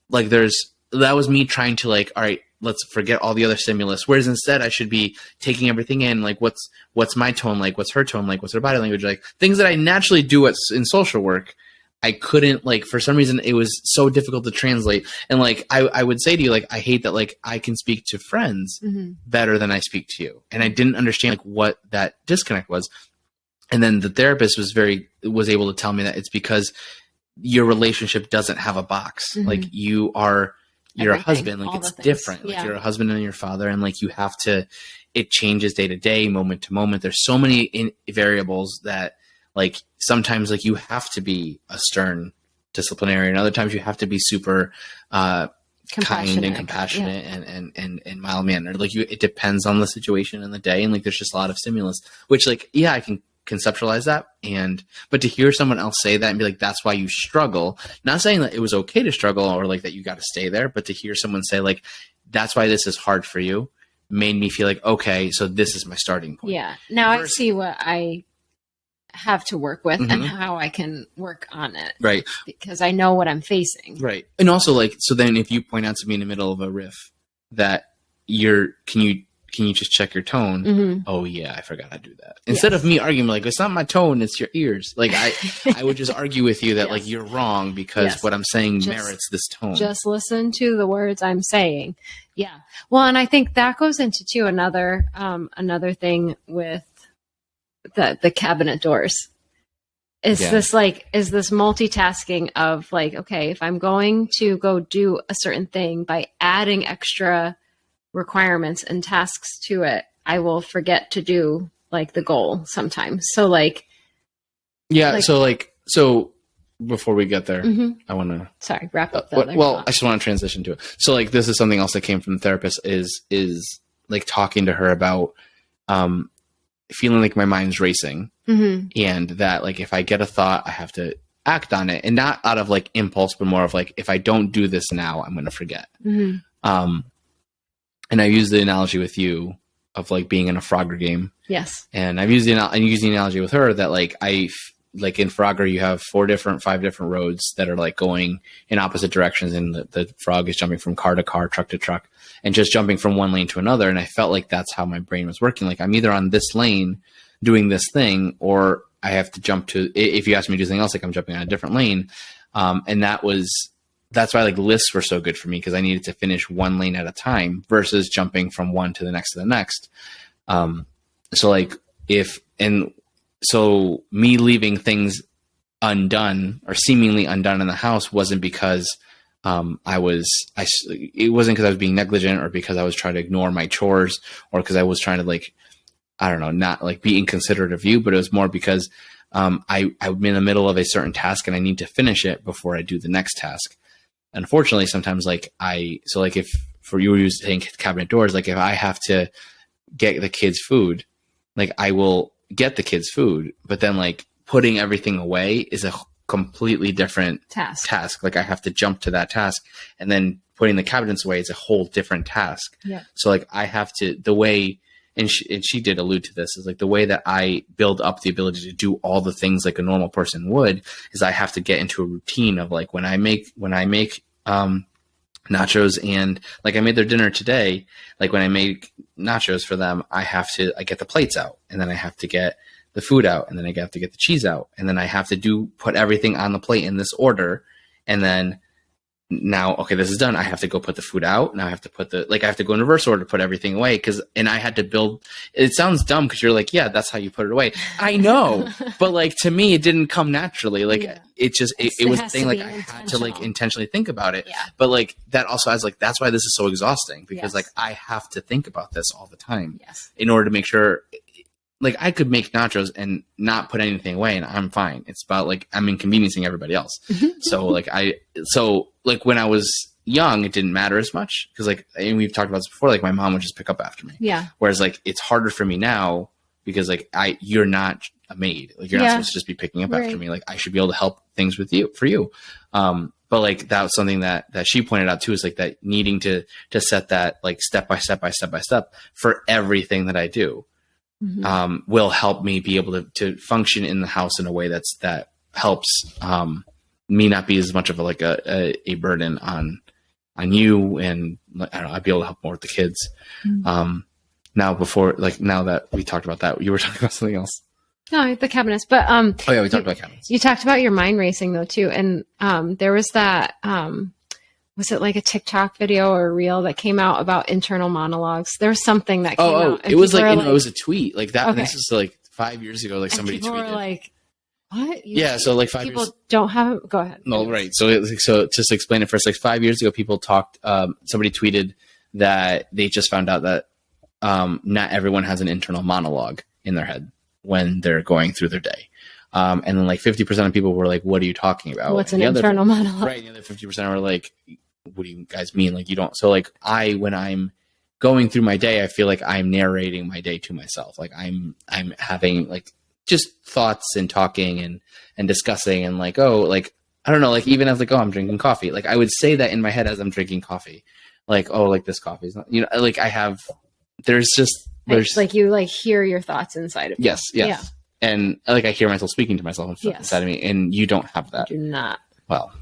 A: like, that was me trying to, like, all right, let's forget all the other stimulus. Whereas instead I should be taking everything in, like, what's my tone like? What's her tone like? What's her body language like? Things that I naturally do in social work. I couldn't, like, for some reason it was so difficult to translate. And, like, I would say to you, like, I hate that, like, I can speak to friends better than I speak to you. And I didn't understand, like, what that disconnect was. And then the therapist was able to tell me that it's because your relationship doesn't have a box. Like, you're a husband, like, it's different. Like, you're a husband and your father. And, like, you have to, it changes day to day, moment to moment. There's so many variables that, like, sometimes, like, you have to be a stern disciplinarian. Other times you have to be super kind and compassionate and mild mannered. Like, it depends on the situation and the day. And, like, there's just a lot of stimulus, which, like, yeah, I can conceptualize that. But to hear someone else say that and be like, that's why you struggle, not saying that it was okay to struggle or, like, that you got to stay there, but to hear someone say, like, that's why this is hard for you, made me feel like, okay, so this is my starting point.
B: Yeah. Now I see what I have to work with and how I can work on it.
A: Right.
B: Because I know what I'm facing.
A: Right. And also, like, so then if you point out to me in the middle of a riff that can you just check your tone? Oh yeah, I forgot I do that. Instead of me arguing, like, it's not my tone, it's your ears. Like, I would just argue with you that like, you're wrong because what I'm saying merits this tone.
B: Just listen to the words I'm saying. Yeah. Well, and I think that goes into too another thing with the cabinet doors. Is this multitasking of, like, okay, if I'm going to go do a certain thing, by adding extra requirements and tasks to it, I will forget to do, like, the goal sometimes. So, like,
A: so before we get there, I want to
B: wrap up.
A: I just want to transition to it. So, like, this is something else that came from the therapist is like talking to her about feeling like my mind's racing, and that, like, if I get a thought, I have to act on it, and not out of, like, impulse, but more of, like, if I don't do this now, I'm going to forget. And I use the analogy with you of, like, being in a Frogger game. Yes. And I've used the analogy with her that, like, like, in Frogger, you have 5 different roads that are, like, going in opposite directions, and the frog is jumping from car to car, truck to truck, and just jumping from one lane to another. And I felt like that's how my brain was working. Like, I'm either on this lane doing this thing, or I have to jump to, if you ask me to do something else, like, I'm jumping on a different lane. And that's why, like, lists were so good for me, because I needed to finish one lane at a time versus jumping from one to the next to the next. So me leaving things undone or seemingly undone in the house wasn't because it wasn't because I was being negligent or because I was trying to ignore my chores or because I was trying to, like, I don't know, not, like, be inconsiderate of you, but it was more because I'm in the middle of a certain task and I need to finish it before I do the next task. Unfortunately, sometimes, like, if for you were saying cabinet doors, like, if I have to get the kids food, like, I will get the kids food, but then, like, putting everything away is a completely different task. Like, I have to jump to that task, and then putting the cabinets away is a whole different task. Yeah. So, like, I have to, the way, and she did allude to this, is, like, the way that I build up the ability to do all the things like a normal person would is I have to get into a routine of, like, when I make nachos, and, like, I made their dinner today, like, when I make nachos for them, I get the plates out, and then I have to get the food out, and then I have to get the cheese out, and then I have to put everything on the plate in this order, and then now, okay, this is done. I have to go put the food out. Now I have to I have to go in reverse order to put everything away. And I had to build, it sounds dumb because you're like, yeah, that's how you put it away. I know. But, like, to me, it didn't come naturally. Like, it was a thing, like, I had to, like, intentionally think about it. Yeah. But, like, that also has, like, that's why this is so exhausting because, like, I have to think about this all the time in order to make sure like I could make nachos and not put anything away and I'm fine. It's about like I'm inconveniencing everybody else. So like when I was young, it didn't matter as much because like, and we've talked about this before, like my mom would just pick up after me.
B: Yeah.
A: Whereas like it's harder for me now because like you're not a maid. Like you're not supposed to just be picking up after me. Like I should be able to help things with you for you. But like that was something that she pointed out too, is like that needing to set that like step by step for everything that I do, will help me be able to function in the house in a way that helps, me not be as much of a burden on you. And I don't know, I'd be able to help more with the kids. Now that we talked about that, you were talking about something else.
B: No, the cabinets. But
A: we talked about cabinets.
B: You talked about your mind racing though too, and there was that. Was it like a TikTok video or a reel that came out about internal monologues? There was something that came out.
A: It was like, it was a tweet like that.
B: Okay.
A: This is like 5 years ago. Like somebody
B: people
A: tweeted.
B: Were like, what?
A: So like 5
B: people
A: years.
B: Don't have. Go ahead.
A: No, right. So just to explain it first, like 5 years ago, people talked. Somebody tweeted that they just found out that not everyone has an internal monologue in their head when they're going through their day. And then like 50% of people were like, what are you talking about?
B: What's an internal monologue?
A: Right. And the other 50% were like, what do you guys mean? Like you don't. So like when I'm going through my day, I feel like I'm narrating my day to myself. Like I'm having like just thoughts and talking and discussing and like, oh, like, I don't know, like even as like, oh, I'm drinking coffee. Like I would say that in my head as I'm drinking coffee, like, oh, like this coffee is not, like there's
B: like you like hear your thoughts inside of you.
A: Yes. Yeah. And like I hear myself speaking to myself inside of me, and you don't have that.
B: I do not.
A: Well,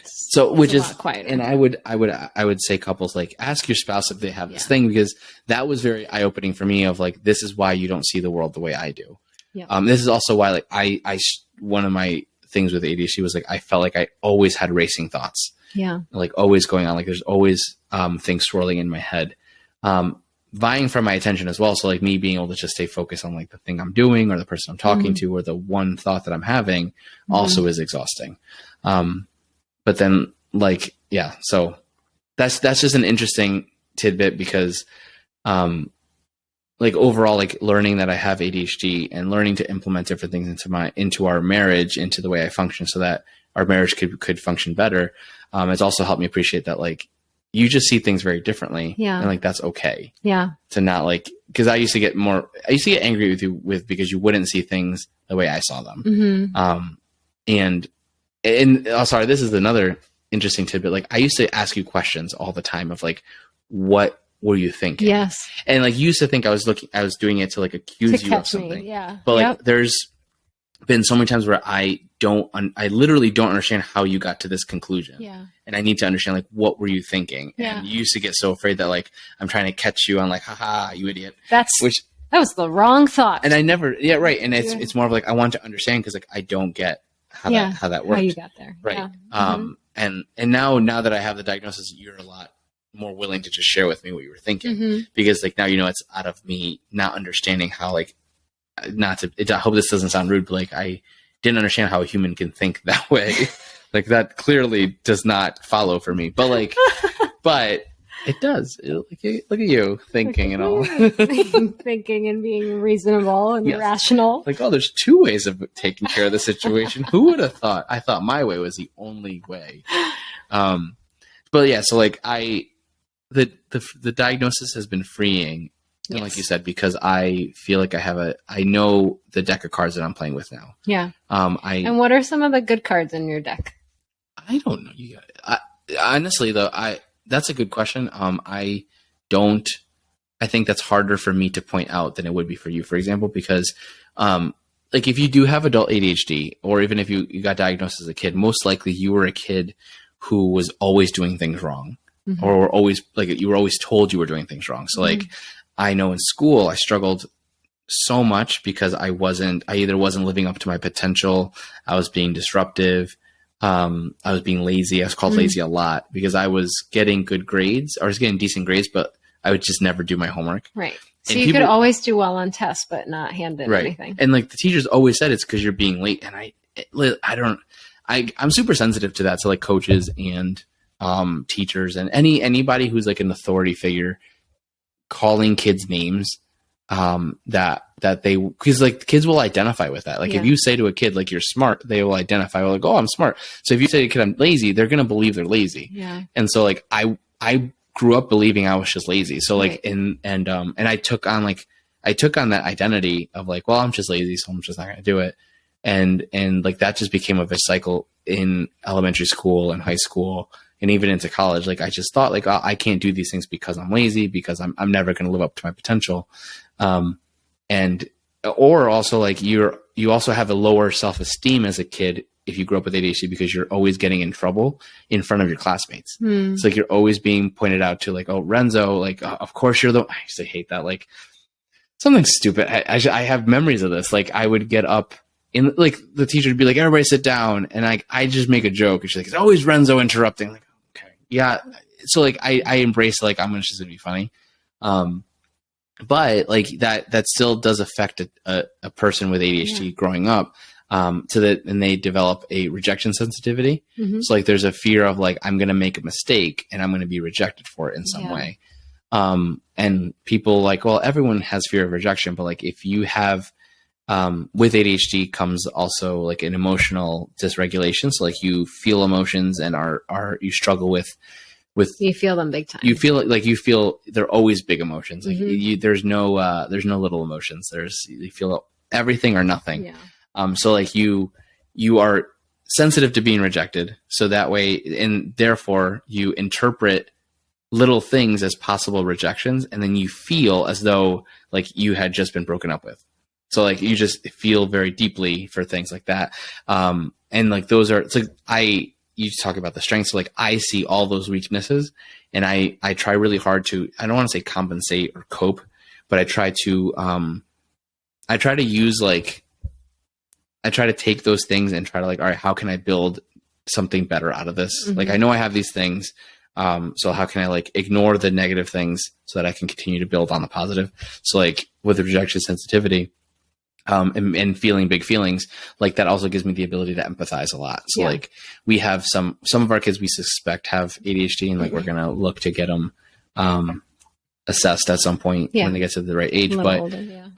A: so which is
B: quieter.
A: And I would say couples like ask your spouse if they have this thing, because that was very eye opening for me of like, this is why you don't see the world the way I do. Yeah. This is also why like I one of my things with ADHD was like I felt like I always had racing thoughts. Yeah. Like always going on. Like there's always things swirling in my head. Vying for my attention as well. So like me being able to just stay focused on like the thing I'm doing or the person I'm talking to or the one thought that I'm having also is exhausting. But then like, yeah, so that's just an interesting tidbit because, like overall, like learning that I have ADHD and learning to implement different things into our marriage, into the way I function so that our marriage could function better. It's also helped me appreciate that like, you just see things very differently. Yeah. And like, that's okay. Yeah. To not like, cause I used to get angry with you because you wouldn't see things the way I saw them. And sorry, this is another interesting tidbit. Like I used to ask you questions all the time of like, what were you thinking? Yes. And like, you used to think I was doing it to like accuse you of something. Yeah. But like, there's been so many times where I literally don't understand how you got to this conclusion. Yeah. And I need to understand like, what were you thinking? Yeah. And you used to get so afraid that like, I'm trying to catch you on like, haha, you idiot. That was the wrong thought. And I never, right. And it's more of like, I want to understand because like, I don't get how that works. How you got there. Right. Yeah. And now that I have the diagnosis, you're a lot more willing to just share with me what you were thinking because like now, it's out of me not understanding how like, I hope this doesn't sound rude, but like I didn't understand how a human can think that way. Like that clearly does not follow for me, but like, but it does. Look at you thinking and all.
B: Thinking and being reasonable and rational. Like,
A: oh, there's two ways of taking care of the situation. Who would have thought? I thought my way was the only way. But yeah, so like the diagnosis has been freeing. And like you said, because I feel like I know the deck of cards that I'm playing with now. Yeah. And
B: what are some of the good cards in your deck?
A: I don't know. Honestly though, that's a good question. I think that's harder for me to point out than it would be for you, for example, because, like if you do have adult ADHD, or even if you got diagnosed as a kid, most likely you were a kid who was always doing things wrong or always like you were always told you were doing things wrong. So like, I know in school I struggled so much because I either wasn't living up to my potential. I was being disruptive. I was being lazy. I was called lazy a lot because I was getting good grades, or I was getting decent grades, but I would just never do my homework.
B: Right. So you could always do well on tests, but not hand in anything.
A: And like the teachers always said, it's because you're being late. And I'm super sensitive to that. So like coaches and, teachers and anybody who's like an authority figure calling kids names that they, because like kids will identify with that. Like if you say to a kid like you're smart, they will identify with like, oh, I'm smart. So if you say to a kid I'm lazy, they're gonna believe they're lazy.
B: Yeah.
A: And so like I grew up believing I was just lazy. So like and I took on that identity of like, well, I'm just lazy, so I'm just not gonna do it. And like that just became a vicious cycle in elementary school and high school and even into college. Like I just thought like, oh, I can't do these things because I'm lazy, because I'm never going to live up to my potential. Or also like you also have a lower self-esteem as a kid if you grow up with ADHD, because you're always getting in trouble in front of your classmates. It's like you're always being pointed out to like, oh, Renzo, like, of course you're I used to hate that. Like something stupid. I have memories of this. Like I would get up in like the teacher would be like, everybody sit down. And I just make a joke. And she's like, it's always Renzo interrupting. I'm like, okay. Yeah. So like I embrace like, I'm just going to be funny. But like that still does affect a person with ADHD growing up, and they develop a rejection sensitivity. So like there's a fear of like, I'm going to make a mistake and I'm going to be rejected for it in some way. And people like, well, everyone has fear of rejection, but like if you have, with ADHD comes also like an emotional dysregulation. So like you feel emotions and you struggle with
B: you feel them big time.
A: You feel they're always big emotions. Like there's no little emotions. You feel everything or nothing.
B: Yeah.
A: So like you are sensitive to being rejected. So that way, and therefore you interpret little things as possible rejections. And then you feel as though like you had just been broken up with. So like you just feel very deeply for things like that. And like those are, it's like you talk about the strengths. So like I see all those weaknesses and I try really hard to, I don't want to say compensate or cope, but I try to use like, I try to take those things and try to like, all right, how can I build something better out of this? Like, I know I have these things. So how can I like ignore the negative things so that I can continue to build on the positive? So like with the rejection sensitivity, and feeling big feelings, like that also gives me the ability to empathize a lot. So like we have some of our kids we suspect have ADHD, and like we're going to look to get them assessed at some point when they get to the right age. But older,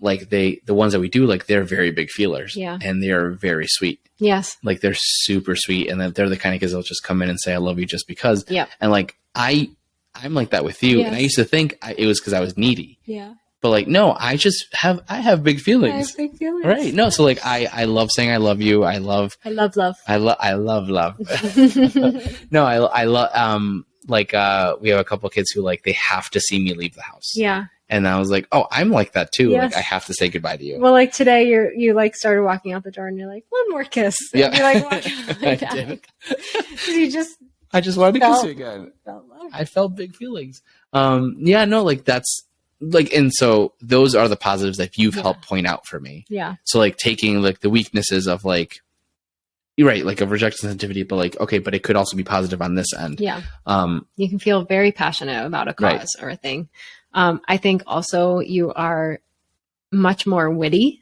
A: like the ones that we do, like they're very big feelers and they're very sweet.
B: Yes.
A: Like they're super sweet. And they're the kind of kids that'll just come in and say, I love you just because.
B: Yeah.
A: And like, I'm like that with you.
B: Yes.
A: And I used to think it was because I was needy.
B: Yeah.
A: But like, no, I have big feelings. I have big feelings. Right. No. So like, I love saying I love you. I love love. I love love. No, I love, we have a couple of kids who like, they have to see me leave the house.
B: Yeah.
A: And I was like, oh, I'm like that too. Yes. Like I have to say goodbye to you.
B: Well, like today you like started walking out the door and you're like, one more kiss. And you're like walking out the door.
A: I just wanted to kiss you again. I felt big feelings. No, like that's like, and so those are the positives that you've helped point out for me.
B: Yeah.
A: So like taking like the weaknesses of like, you're right, like a rejection sensitivity, but like, okay, but it could also be positive on this end.
B: Yeah. You can feel very passionate about a cause or a thing. I think also you are much more witty,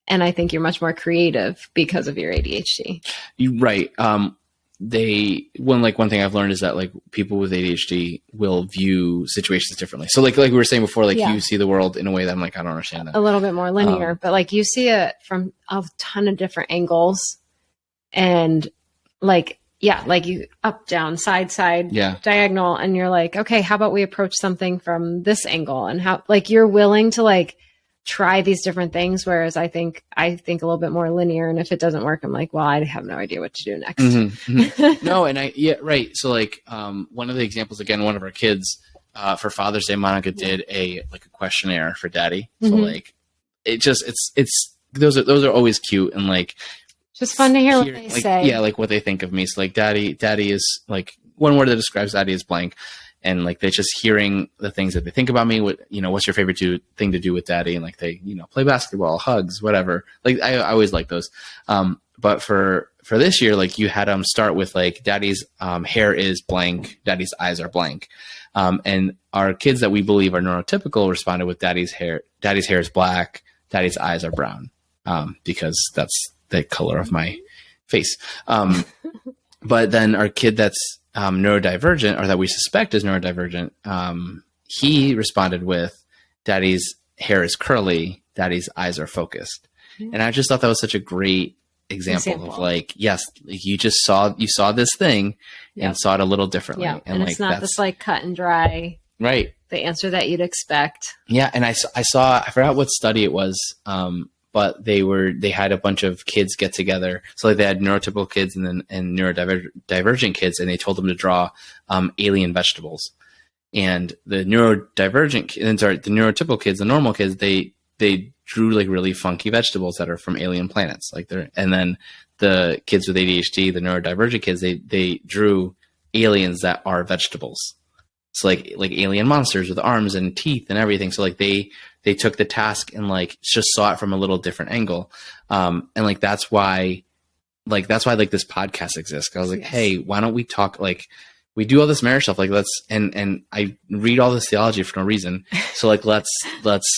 B: and I think you're much more creative because of your ADHD.
A: You're right. One thing I've learned is that like people with ADHD will view situations differently. So like we were saying before, like you see the world in a way that I'm like, I don't understand that.
B: A little bit more linear, but like you see it from a ton of different angles, and like, like you up, down, side, diagonal. And you're like, okay, how about we approach something from this angle? And how, like, you're willing to like try these different things. Whereas I think a little bit more linear. And if it doesn't work, I'm like, well, I have no idea what to do next.
A: No. And right. So like, one of the examples, again, one of our kids, for Father's Day, Monica did a questionnaire for Daddy. So like, those are always cute. And like,
B: just fun to hear what they say.
A: Yeah, like what they think of me. So like daddy is like one word that describes Daddy is blank. And like they're just hearing the things that they think about me. What's your favorite thing to do with Daddy? And like they, play basketball, hugs, whatever. Like I always like those. But for this year, like you had them start with like Daddy's hair is blank, Daddy's eyes are blank. And our kids that we believe are neurotypical responded with Daddy's hair is black, Daddy's eyes are brown. Because that's the color of my face. But then our kid that's neurodivergent, or that we suspect is neurodivergent, he responded with Daddy's hair is curly, daddy's eyes are focused.
B: Yeah.
A: And I just thought that was such a great example of like, yes, like you saw this thing and saw it a little differently.
B: Yeah. And
A: like,
B: it's not this like cut and dry,
A: right.
B: the answer that you'd expect.
A: Yeah. And I forgot what study it was. But they had a bunch of kids get together. So like they had neurotypical kids and neurodivergent kids, and they told them to draw alien vegetables. And the neurotypical kids, the normal kids, they drew like really funky vegetables that are from alien planets. And then the kids with ADHD, the neurodivergent kids, they drew aliens that are vegetables. So like alien monsters with arms and teeth and everything. So like they took the task and like just saw it from a little different angle. And like, that's why this podcast exists. I was like, hey, why don't we talk, like we do all this marriage stuff. Like and I read all this theology for no reason. So like, let's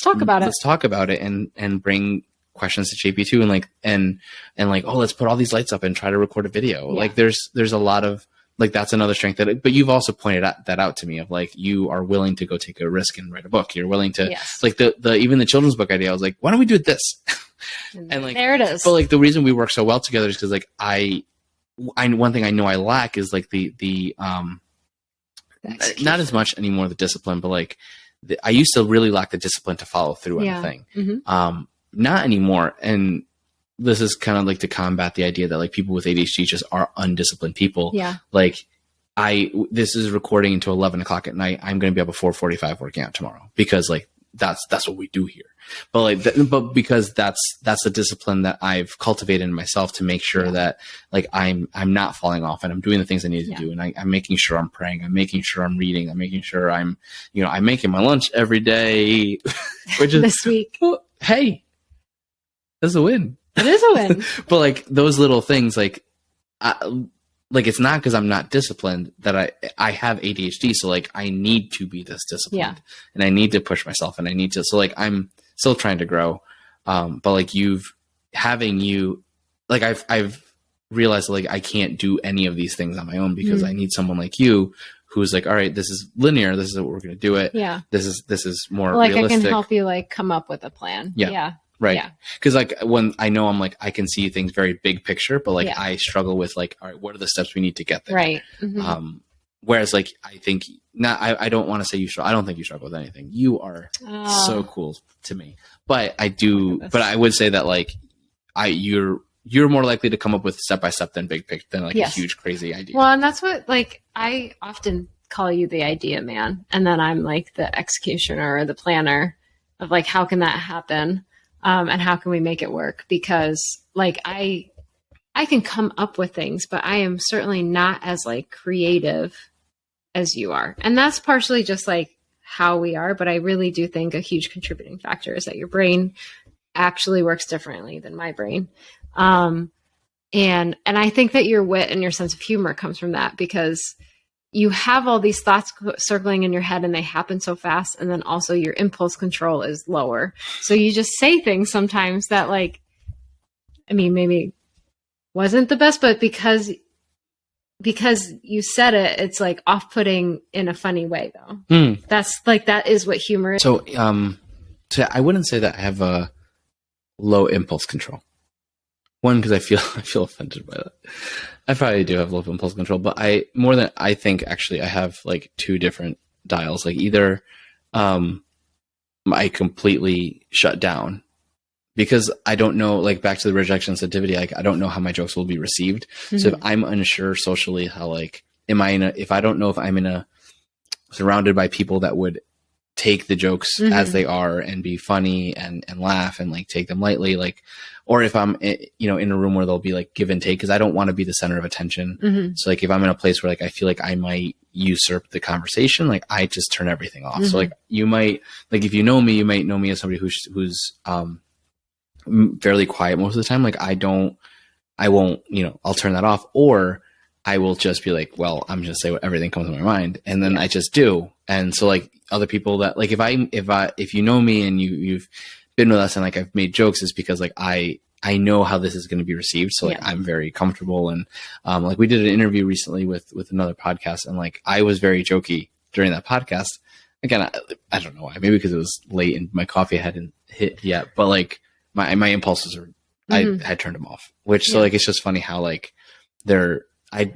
B: talk about it.
A: Let's talk about it and bring questions to JP2 and like, oh, let's put all these lights up and try to record a video. Yeah. Like there's a lot of, like, that's another strength but you've also pointed that out to me of like, you are willing to go take a risk and write a book. You're willing to like even the children's book idea. I was like, why don't we do this? And like, there it is. But like the reason we work so well together is because like I one thing I know I lack is like the not as much anymore the discipline, but like I used to really lack the discipline to follow through on the thing. Mm-hmm. Not anymore. And this is kind of like to combat the idea that like people with ADHD just are undisciplined people. Yeah. Like this is recording until 11 o'clock at night. I'm going to be up at 4:45 working out tomorrow because like that's what we do here. But like, but because that's the discipline that I've cultivated in myself to make sure that like I'm not falling off and I'm doing the things I need to do. And I'm making sure I'm praying. I'm making sure I'm reading. I'm making sure I'm making my lunch every day, which is
B: this week.
A: Well, hey, that's a win.
B: It is a win.
A: But like those little things, like it's not because I'm not disciplined that I have ADHD. So like I need to be this disciplined and I need to push myself and I need to, so like I'm still trying to grow. But like I've realized like I can't do any of these things on my own because I need someone like you who's like, all right, this is linear. This is what we're going to do it. Yeah. This is more
B: like
A: realistic.
B: I can help you like come up with a plan. Yeah.
A: Right. Yeah. Cause like when I know I'm like, I can see things very big picture, but like I struggle with like, all right, what are the steps we need to get there? Right. Mm-hmm. Whereas like, I think I don't want to say you struggle. I don't think you struggle with anything. You are so cool to me, but I do, but I would say that like you're more likely to come up with step-by-step than big picture than like a huge, crazy idea.
B: Well, and that's what, like, I often call you the idea man. And then I'm like the executioner or the planner of like, how can that happen? And how can we make it work? Because like I can come up with things, but I am certainly not as like creative as you are. And that's partially just like how we are. But I really do think a huge contributing factor is that your brain actually works differently than my brain. And I think that your wit and your sense of humor comes from that because you have all these thoughts circling in your head and they happen so fast. And then also your impulse control is lower. So you just say things sometimes that like, I mean, maybe wasn't the best, but because you said it, it's like off-putting in a funny way though. That's like, that is what humor is.
A: So, I wouldn't say that I have a low impulse control. One, because I feel offended by that. I probably do have low impulse control, but I think actually I have like two different dials. Like either I completely shut down because I don't know, like back to the rejection sensitivity, like I don't know how my jokes will be received. Mm-hmm. So if I'm unsure socially how like if I don't know if I'm surrounded by people that would take the jokes as they are and be funny and laugh and like take them lightly, like, or if I'm, in a room where they'll be like give and take, because I don't want to be the center of attention. So like if I'm in a place where like I feel like I might usurp the conversation, like I just turn everything off. So like you might, like if you know me, you might know me as somebody who's fairly quiet most of the time. Like I won't, I'll turn that off, or I will just be like, well, I'm just say what everything comes to my mind, and then I just do. And so like other people that like if you know me and you've been with us and like I've made jokes, is because like I know how this is going to be received. So like I'm very comfortable, and like we did an interview recently with another podcast, and like I was very jokey during that podcast, again, I don't know why. Maybe because it was late and my coffee hadn't hit yet. But like my impulses are, I had turned them off. Which so like it's just funny how like I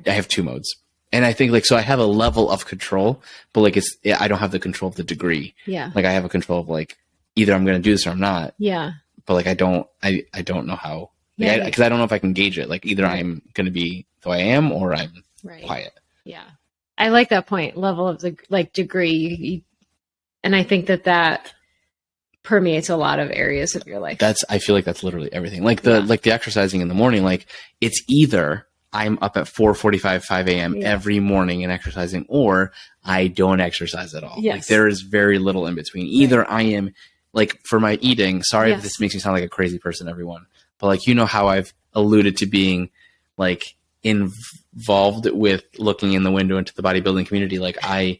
A: have two modes, and I think like so I have a level of control, but like I don't have the control of the degree.
B: Yeah.
A: Like I have a control of like either I'm going to do this or I'm not.
B: Yeah.
A: But like I don't know how. Because I don't know if I can gauge it. Like either I'm going to be the way I am or I'm quiet.
B: Yeah. I like that point, level of the like degree. And I think that permeates a lot of areas of your life.
A: I feel like that's literally everything. Like the exercising in the morning, like it's either I'm up at 4:45, 5 a.m. every morning and exercising, or I don't exercise at all.
B: Yes.
A: Like there is very little in between. Either I am like for my eating, sorry if this makes me sound like a crazy person, everyone. But like, you know how I've alluded to being like involved with looking in the window into the bodybuilding community. Like I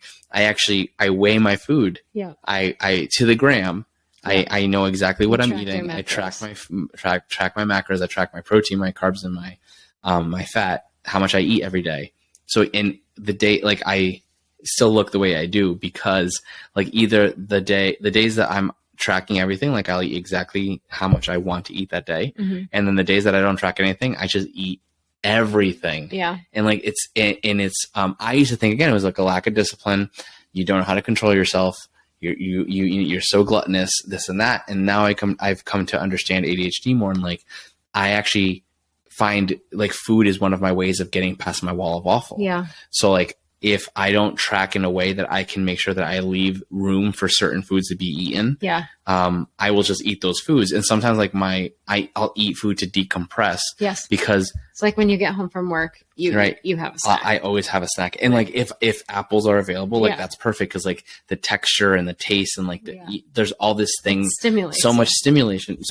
A: weigh my food.
B: Yeah.
A: I to the gram. Yeah. I know exactly what I'm eating. I track my macros. I track my protein, my carbs, and my fat, how much I eat every day. So in the day, like I still look the way I do because like either the days that I'm tracking everything, like I'll eat exactly how much I want to eat that day. And then the days that I don't track anything, I just eat everything.
B: Yeah.
A: And like I used to think again, it was like a lack of discipline. You don't know how to control yourself. You're so gluttonous, this and that. And now I've come to understand ADHD more. And like, I actually find like food is one of my ways of getting past my wall of awful. Yeah. So like, if I don't track in a way that I can make sure that I leave room for certain foods to be eaten, I will just eat those foods. And sometimes like I'll eat food to decompress. Yes. Because
B: it's like when you get home from work, you have a snack.
A: I always have a snack. And like if apples are available, like that's perfect. Cause like the texture and the taste and like there's all this thing, so much stimulation,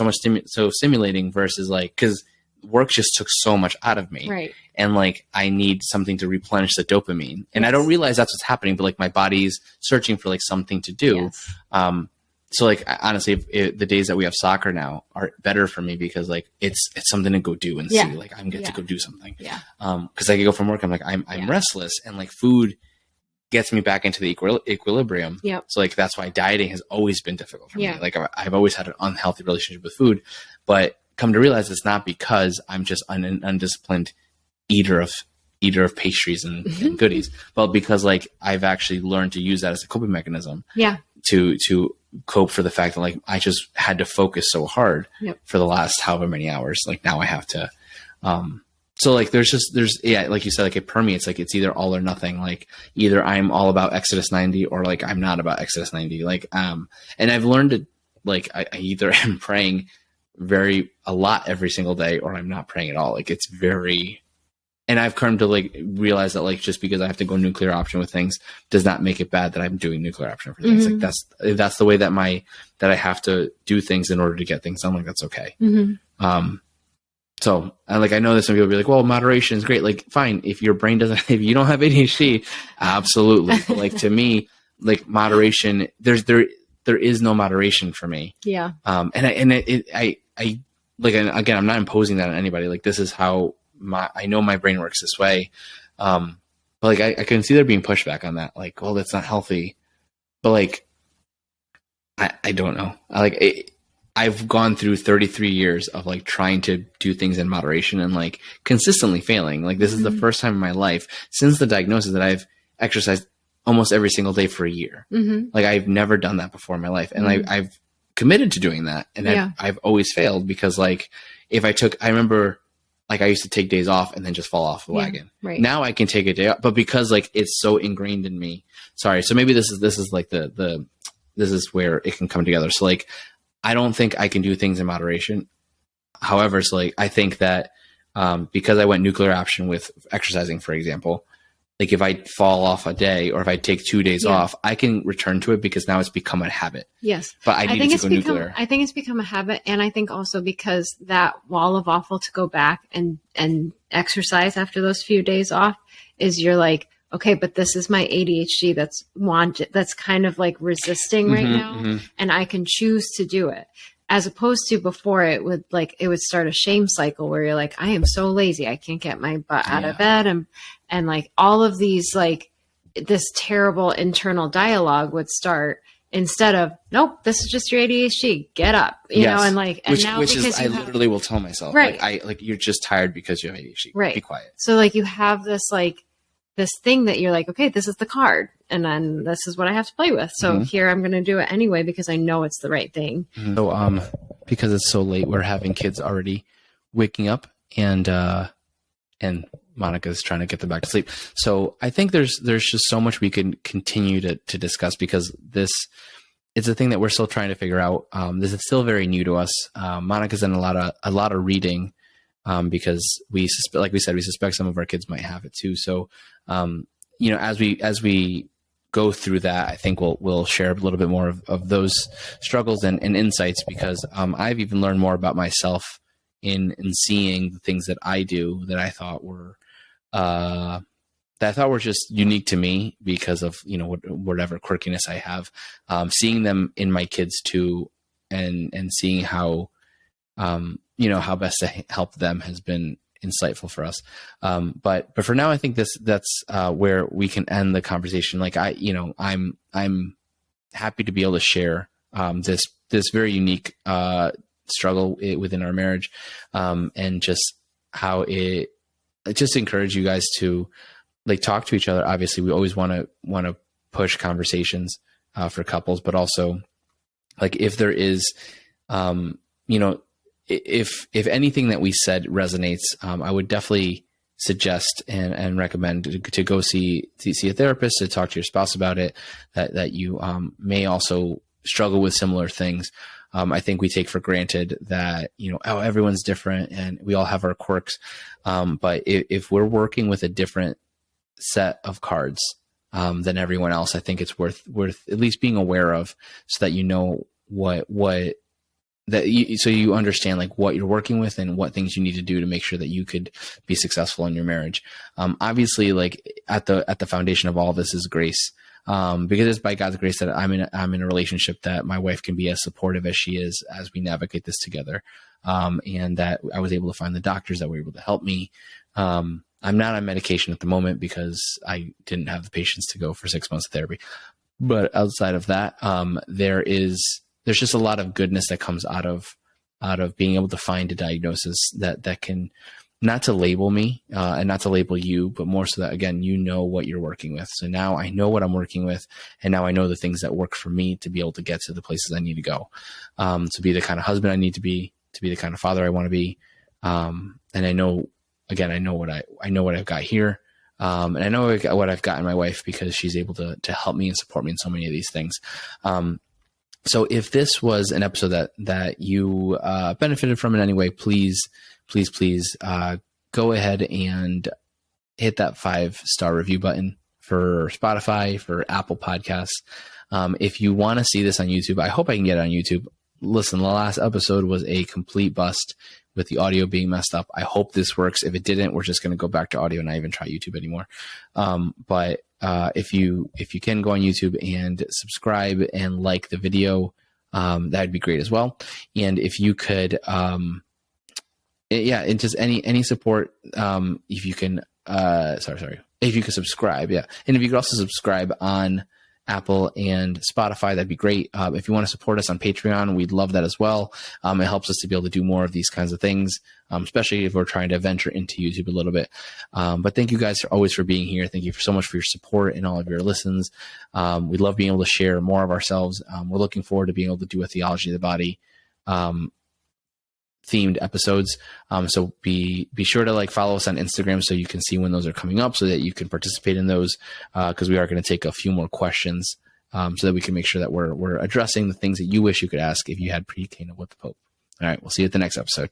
A: so stimulating versus like, cause work just took so much out of me.
B: Right.
A: And like, I need something to replenish the dopamine. And I don't realize that's what's happening, but like my body's searching for like something to do. Yes. So like, honestly, the days that we have soccer now are better for me because like, it's something to go do and see, like I'm get to go do something. Yeah. Cause I can go from work. I'm like, I'm restless and like food gets me back into the equilibrium. Yeah. So like, that's why dieting has always been difficult for me. Like I've always had an unhealthy relationship with food, but come to realize it's not because I'm just an undisciplined eater of pastries and goodies, but because like I've actually learned to use that as a coping mechanism. Yeah. To cope for the fact that like I just had to focus so hard for the last however many hours. Like now I have to. So like there's like you said, like it permeates. Like it's either all or nothing. Like either I'm all about Exodus 90 or like I'm not about Exodus 90. Like and I've learned to like I either am praying a lot every single day or I'm not praying at all. Like it's and I've come to like realize that like just because I have to go nuclear option with things does not make it bad that I'm doing nuclear option for things. Like that's the way that I have to do things in order to get things done. Like that's okay. So like I know that some people will be like, well, moderation is great. Like fine, if your brain if you don't have ADHD, absolutely. But like to me, like moderation, there is no moderation for me. Yeah. I like, and again, I'm not imposing that on anybody. Like this is how I know my brain works this way. But like, I can see there being pushback on that. Like, well, that's not healthy, but like, I don't know. I've gone through 33 years of like trying to do things in moderation and like consistently failing. Like this is the first time in my life since the diagnosis that I've exercised almost every single day for a year. Like I've never done that before in my life. And I've committed to doing that. And I've always failed because like I remember like I used to take days off and then just fall off the wagon. Right. Now I can take a day off, but because like it's so ingrained in me. Sorry. So maybe this is like this is where it can come together. So like, I don't think I can do things in moderation. However, so like, I think that, because I went nuclear option with exercising, for example, like if I fall off a day or if I take 2 days off, I can return to it because now it's become a habit. Yes. But I think to go nuclear.
B: I think it's become a habit. And I think also because that wall of awful to go back and exercise after those few days off is you're like, okay, but this is my ADHD that's kind of like resisting right now. And I can choose to do it. As opposed to before it would start a shame cycle where you're like, I am so lazy. I can't get my butt out of bed. And like all of these like this terrible internal dialogue would start instead of, nope, this is just your ADHD. Get up, you know, and like, and now
A: which
B: because
A: is, I literally will tell myself,
B: right.
A: like you're just tired because you have ADHD.
B: Right.
A: Be quiet.
B: So like you have this this thing that you're like, okay, this is the card, and then this is what I have to play with. So here I'm going to do it anyway because I know it's the right thing.
A: So because it's so late, we're having kids already waking up, and Monica's trying to get them back to sleep. So I think there's just so much we can continue to discuss, because it's a thing that we're still trying to figure out. This is still very new to us. Monica's done a lot of reading, because like we said, we suspect some of our kids might have it too. So, you know, as we go through that, I think we'll share a little bit more of those struggles and insights, because I've even learned more about myself in seeing the things that I do that I thought were just unique to me because of, you know, whatever quirkiness I have. Seeing them in my kids too, and seeing how you know, how best to help them has been insightful for us. But for now, I think that's where we can end the conversation. Like I'm happy to be able to share this very unique struggle within our marriage, and just how it just encourage you guys to like talk to each other. Obviously, we always want to push conversations for couples, but also like if there is, you know, if anything that we said resonates, I would definitely suggest and recommend to go see a therapist, to talk to your spouse about it, that you may also struggle with similar things. I think we take for granted that, you know, oh, everyone's different and we all have our quirks. But if we're working with a different set of cards than everyone else, I think it's worth at least being aware of, so that you know so you understand like what you're working with and what things you need to do to make sure that you could be successful in your marriage. Obviously, like at the foundation of all of this is grace. Because it's by God's grace that I'm in a relationship that my wife can be as supportive as she is as we navigate this together. And that I was able to find the doctors that were able to help me. I'm not on medication at the moment because I didn't have the patience to go for 6 months of therapy. But outside of that, there's just a lot of goodness that comes out of being able to find a diagnosis that can, not to label me and not to label you, but more so that, again, you know what you're working with. So now I know what I'm working with, and now I know the things that work for me to be able to get to the places I need to go, to be the kind of husband I need to be the kind of father I want to be. And I know, again, I know what I've got here. And I know what I've got in my wife, because she's able to help me and support me in so many of these things. So if this was an episode that you benefited from in any way, please go ahead and hit that 5-star review button for Spotify, for Apple Podcasts. If you want to see this on YouTube, I hope I can get it on YouTube. Listen, the last episode was a complete bust with the audio being messed up. I hope this works. If it didn't, we're just going to go back to audio and not even try YouTube anymore. But if you can go on YouTube and subscribe and like the video, that'd be great as well. And if you could, and just any support, if you can, if you could subscribe. Yeah. And if you could also subscribe on Apple and Spotify, that'd be great. If you want to support us on Patreon, we'd love that as well. It helps us to be able to do more of these kinds of things, especially if we're trying to venture into YouTube a little bit. But thank you guys always for being here. Thank you so much for your support and all of your listens. We love being able to share more of ourselves. We're looking forward to being able to do a theology of the body themed episodes. So be sure to follow us on Instagram so you can see when those are coming up, so that you can participate in those, because we are going to take a few more questions, so that we can make sure that we're addressing the things that you wish you could ask if you had pre-Cana with the Pope. All right, we'll see you at the next episode.